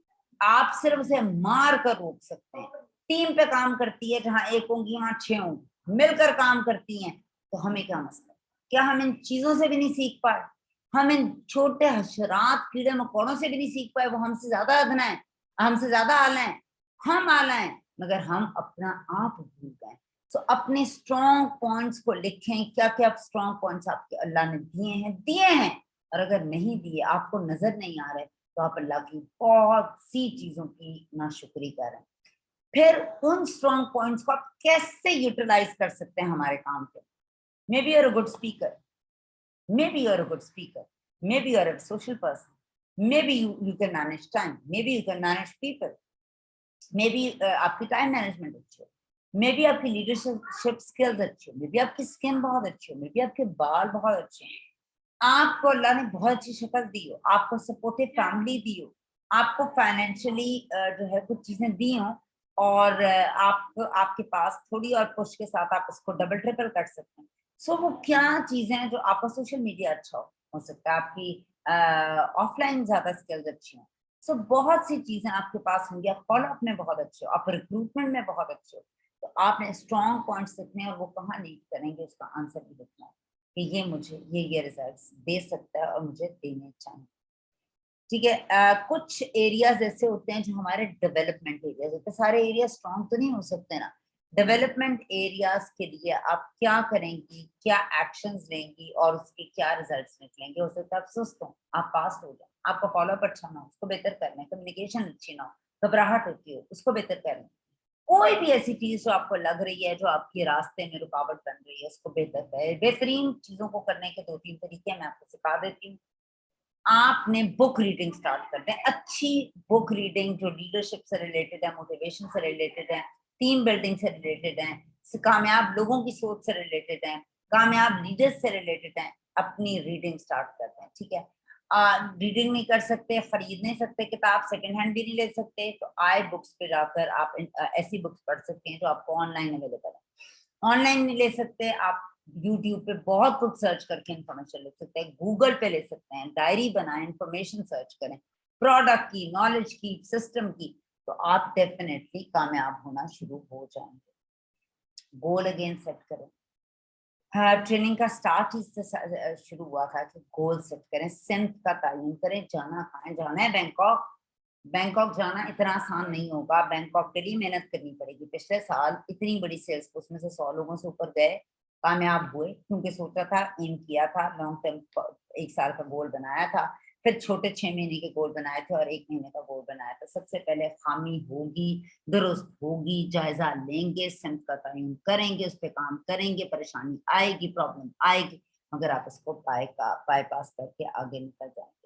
आप सिर्फ उसे मार कर रोक सकते हैं। टीम पे काम करती है, जहां एक होंगी वहां 6 होंगी, मिलकर काम करती हैं। तो हमें क्या मसला, क्या हम इन चीजों से भी नहीं सीख पाए? हम इन छोटे हशरात कीड़े मकोड़ों से भी नहीं सीख पाए? वो हमसे ज्यादा अदना है, हमसे ज्यादा आला है, हम आला है, मगर हम अपना आप भूल गए। तो अपने स्ट्रॉन्ग पॉइंट्स को लिखें, क्या क्या स्ट्रॉन्ग पॉइंट्स आपके अल्लाह ने दिए हैं, और अगर नहीं दिए, आपको नजर नहीं आ रहे, तो आप अल्लाह की बहुत सी चीजों की नाशुक्री करें। फिर उन स्ट्रॉन्ग पॉइंट्स को आप कैसे यूटिलाइज कर सकते हैं हमारे काम पे। May be you're a good speaker, may be you're a good speaker, may be you're a social person, may be you can manage time, may be you can manage people, may be आपकी time management अच्छी हो, may be आपकी leadership skills अच्छी हो, may be आपकी skin बहुत अच्छी हो, मे बी आपके बाल बहुत अच्छे हैं, आपको अल्लाह ने बहुत अच्छी शक्ल दी हो, आपको सपोर्टिव फैमिली दी हो, आपको फाइनेंशियली जो है कुछ चीजें दी हो, اور آپ کے پاس تھوڑی اور پش کے ساتھ آپ اس کو ڈبل ٹرپل کر سکتے ہیں. سو وہ کیا چیزیں ہیں جو آپ کا سوشل میڈیا اچھا ہو سکتا ہے, آپ کی آف لائن زیادہ اسکلز اچھی ہوں. سو بہت سی چیزیں آپ کے پاس ہوں گی, آپ فالو اپ میں بہت اچھے ہو, آپ ریکروٹمنٹ میں بہت اچھے ہو, تو آپ نے اسٹرانگ پوائنٹس لکھنے ہیں اور وہ کہاں لیڈ کریں گے اس کا آنسر بھی لکھنا ہے کہ یہ مجھے یہ ریزلٹس دے سکتا ہے اور مجھے دینے چاہیے. ٹھیک ہے, کچھ ایریاز ایسے ہوتے ہیں جو ہمارے ڈیولپمنٹ ایریاز ہوتے ہیں. سارے ایریا اسٹرانگ تو نہیں ہو سکتے نا. ڈیولپمنٹ ایریاز کے لیے آپ کیا کریں گی, کیا ایکشنز لیں گی اور اس کے کیا ریزلٹس نکلیں گے. ہو سکتا ہے آپ سست ہوں, آپ پاس ہو جائیں, آپ کا فالو اپ اچھا نہ ہو, اس کو بہتر کرنا ہے. کمیونیکیشن اچھی نہ ہو, گھبراہٹ ہوتی ہو, اس کو بہتر کرنا ہے. کوئی بھی ایسی چیز جو آپ کو لگ رہی ہے جو آپ کے راستے میں رکاوٹ بن رہی ہے, اس کو بہتر کرے. بہترین چیزوں کو کرنے کے 2-3 طریقے میں آپ کو سکھا دیتی ہوں. آپ نے بک ریڈنگ سٹارٹ کر دیں, اچھی بک ریڈنگ جو لیڈرشپ سے ریلیٹڈ ہے, موٹیویشن سے ریلیٹڈ ہے, ٹیم بلڈنگ سے ریلیٹڈ ہیں, کامیاب لوگوں کی سوچ سے ریلیٹڈ ہیں, کامیاب لیڈرز سے ریلیٹڈ ہیں. اپنی ریڈنگ سٹارٹ کرتے ہیں. ٹھیک ہے, ریڈنگ نہیں کر سکتے, خرید نہیں سکتے کتاب, سیکنڈ ہینڈ بھی نہیں لے سکتے, تو آئی بکس پہ جا کر آپ ایسی بکس پڑھ سکتے ہیں جو آپ کو آن لائن اویلیبل ہے. آن لائن نہیں لے سکتے, آپ یوٹیوب پہ بہت کچھ سرچ کر کے انفارمیشن لے سکتے ہیں, گوگل پہ لے سکتے ہیں, ڈائری بنائیں, انفارمیشن سرچ کریں, پروڈکٹ کی, نالج کی, سسٹم کی, تو آپ ڈیفینیٹلی کامیاب ہونا شروع ہو جائیں گے. گول اگین سیٹ کریں. ٹریننگ کا سٹارٹ اس سے شروع ہوا تھا کہ گول سیٹ کریں, سمت کا تعین کریں, جانا کہاں ہے. جانا ہے بینکاک. بینکاک جانا اتنا آسان نہیں ہوگا, بینکاک کے لیے محنت کرنی پڑے گی. پچھلے سال اتنی بڑی سیلز اس میں سے 100 لوگوں سے اوپر گئے, کامیاب ہوئے, کیونکہ سوچا تھا, ایم کیا تھا, لانگ ٹرم 1 سال کا گول بنایا تھا, پھر چھوٹے 6 مہینے کے گول بنائے تھے اور 1 مہینے کا گول بنایا تھا. سب سے پہلے خامی ہوگی, درست ہوگی, جائزہ لیں گے, سمت کا تعین کریں گے, اس پہ کام کریں گے, پریشانی آئے گی, پرابلم آئے گی, مگر آپ اس کو بائی پاس کر کے آگے نکل جائیں گے.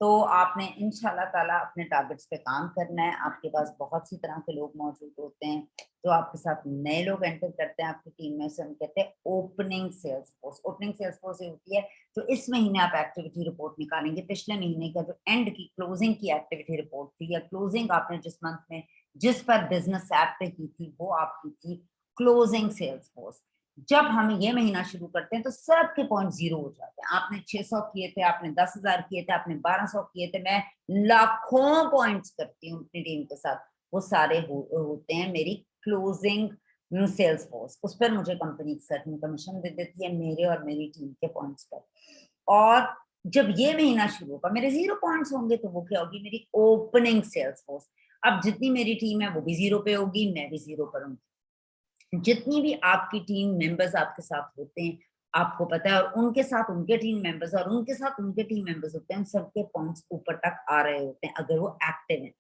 تو آپ نے انشاءاللہ تعالیٰ اپنے ٹارگٹس پہ کام کرنا ہے. آپ کے پاس بہت سی طرح کے لوگ موجود ہوتے ہیں جو آپ کے ساتھ, نئے لوگ انٹر کرتے ہیں آپ کی ٹیم میں, سے ہم کہتے ہیں opening sales force. Opening sales force یہ ہوتی ہے جو اس مہینے آپ ایکٹیویٹی رپورٹ نکالیں گے, پچھلے مہینے کا جو اینڈ کی کلوزنگ کی ایکٹیویٹی رپورٹ تھی, یا کلوزنگ آپ نے جس منتھ میں جس پر بزنس ایپ پہ کی تھی, وہ آپ کی تھی کلوزنگ سیلز فورس. جب ہم یہ مہینہ شروع کرتے ہیں تو سب کے پوائنٹ 0 ہو جاتے ہیں. آپ نے 600 کیے تھے, آپ نے 10,000 کیے تھے, آپ نے 1200 کیے تھے, میں لاکھوں پوائنٹس کرتی ہوں اپنی ٹیم کے ساتھ, وہ سارے ہوتے ہیں میری کلوزنگ سیلز فورس. اس پر مجھے کمپنی سرٹن کمیشن دے دیتی ہے میرے اور میری ٹیم کے پوائنٹس پر. اور جب یہ مہینہ شروع ہوگا, میرے 0 پوائنٹس ہوں گے, تو وہ کیا ہوگی, میری اوپننگ سیلز فورس. اب جتنی میری ٹیم ہے وہ بھی 0 پہ ہوگی, میں بھی 0 پر ہوں. جتنی بھی آپ کی ٹیم ممبرز آپ کے ساتھ ہوتے ہیں, آپ کو پتا ہے, اور ان کے ساتھ ان کے ٹیم ممبرز, اور ان کے ساتھ ان کے ٹیم ممبرز ہوتے ہیں, ان سب کے پوائنٹس اوپر تک آ رہے ہوتے ہیں اگر وہ ایکٹیو ہیں.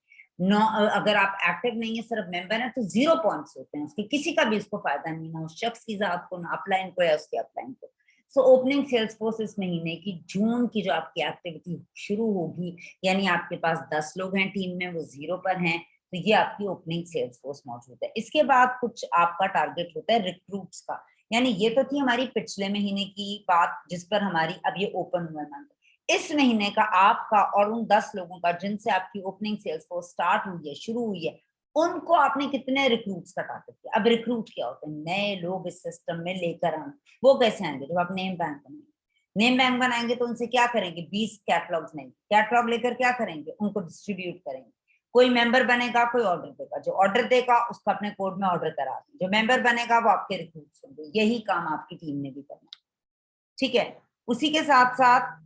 اگر آپ ایکٹیو نہیں ہیں, صرف ممبر ہیں, تو 0 پوائنٹس ہوتے ہیں اس کے. کسی کا بھی اس کو فائدہ نہیں, نہ اس شخص کی ذات کو, نہ اپ لائن کو یا اس کے اپ لائن کو. سو اوپننگ سیلز فورس اس مہینے کی جون کی جو آپ کی ایکٹیویٹی شروع ہوگی, یعنی آپ کے پاس 10 لوگ ہیں ٹیم میں, وہ 0 پر ہیں, تو یہ آپ کی اوپننگ سیلز فورس موجود ہے. اس کے بعد کچھ آپ کا ٹارگٹ ہوتا ہے ریکروٹس کا. یعنی یہ تو تھی ہماری پچھلے مہینے کی بات جس پر ہماری اب یہ اوپن ہوا منتھ. اس مہینے کا آپ کا اور ان 10 لوگوں کا جن سے آپ کی اوپننگ سیلز فورس سٹارٹ ہوئی ہے, شروع ہوئی ہے, ان کو آپ نے کتنے ریکروٹس کا ٹارگٹ کیا. اب ریکروٹ کیا ہوتے ہیں, نئے لوگ اس سسٹم میں لے کر آنا. وہ کیسے آئیں گے, جب آپ نیم بینک بنائیں گے. نیم بینک بنائیں گے تو ان سے کیا کریں گے, 20 کیٹلاگز لیں گے. کیٹلاگ لے کر کیا کریں گے, ان کو ڈسٹریبیوٹ کریں گے. کوئی ممبر بنے گا, کوئی آرڈر دے گا, جو آرڈر دے گا اس کا اپنے کوڈ میں آرڈر کرا دیں. جو ممبر بنے گا وہ آپ کے ریکروٹس ہوں گے. یہی کام آپ کی ٹیم نے بھی کرنا. ٹھیک ہے, اسی کے ساتھ ساتھ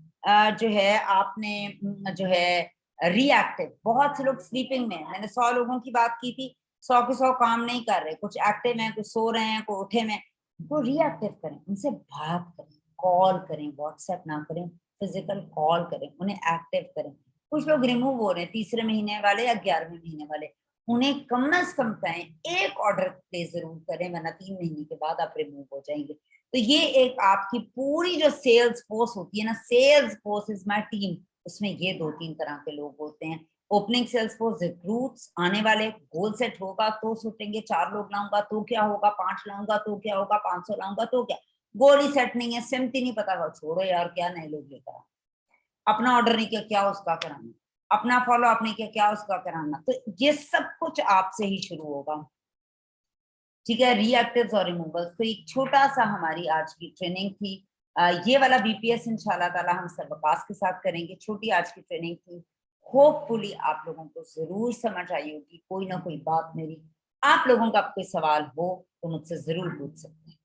جو ہے آپ نے جو ہے ری ایکٹیو, بہت سے لوگ سلیپنگ میں ہیں. میں نے 100 لوگوں کی بات کی تھی, 100 کے 100 کام نہیں کر رہے, کچھ ایکٹیو ہیں, کچھ سو رہے ہیں, کوئی اٹھے میں. وہ ری ایکٹیو کریں, ان سے بات کریں, کال کریں, واٹس ایپ نہ کریں, فزیکل کال کریں, انہیں ایکٹیو کریں. کچھ لوگ ریموو ہو رہے ہیں, 3 مہینے والے یا 11ویں مہینے والے, انہیں کم از کم کہیں ایک آرڈر پہ ضرور کریں, ورنہ 3 مہینے کے بعد آپ ریموو ہو جائیں گے. تو یہ ایک آپ کی پوری جو سیلز فورس ہوتی ہے نا, sales force is my team, اس میں یہ 2-3 طرح کے لوگ ہوتے ہیں. اوپننگ سیلز فورس, ریکروٹس, آنے والے. گول سیٹ ہوگا تو سوچیں گے 4 لوگ لاؤں گا تو کیا ہوگا, 5 لاؤں گا تو کیا ہوگا, 500 لاؤں گا تو کیا. گول ہی سیٹ نہیں ہے, سمت ہی نہیں پتا, چھوڑو یار, کیا نئے لوگ لے کر اپنا آرڈر نہیں کیا, کیا اس کا کرانا. अपना फॉलो आपने किया, क्या उसका कराना, तो ये सब कुछ आपसे ही शुरू होगा, ठीक है। रिएक्टिव्स और रिमूवल्स, तो एक छोटा सा हमारी आज की ट्रेनिंग थी। ये वाला बीपीएस इंशाल्लाह ताला हम सर्वकाश के साथ करेंगे, छोटी आज की ट्रेनिंग थी। होपफुली आप लोगों को जरूर समझ आई होगी, कोई ना कोई बात मेरी, आप लोगों का कोई सवाल हो तो मुझसे जरूर पूछ सकते हैं।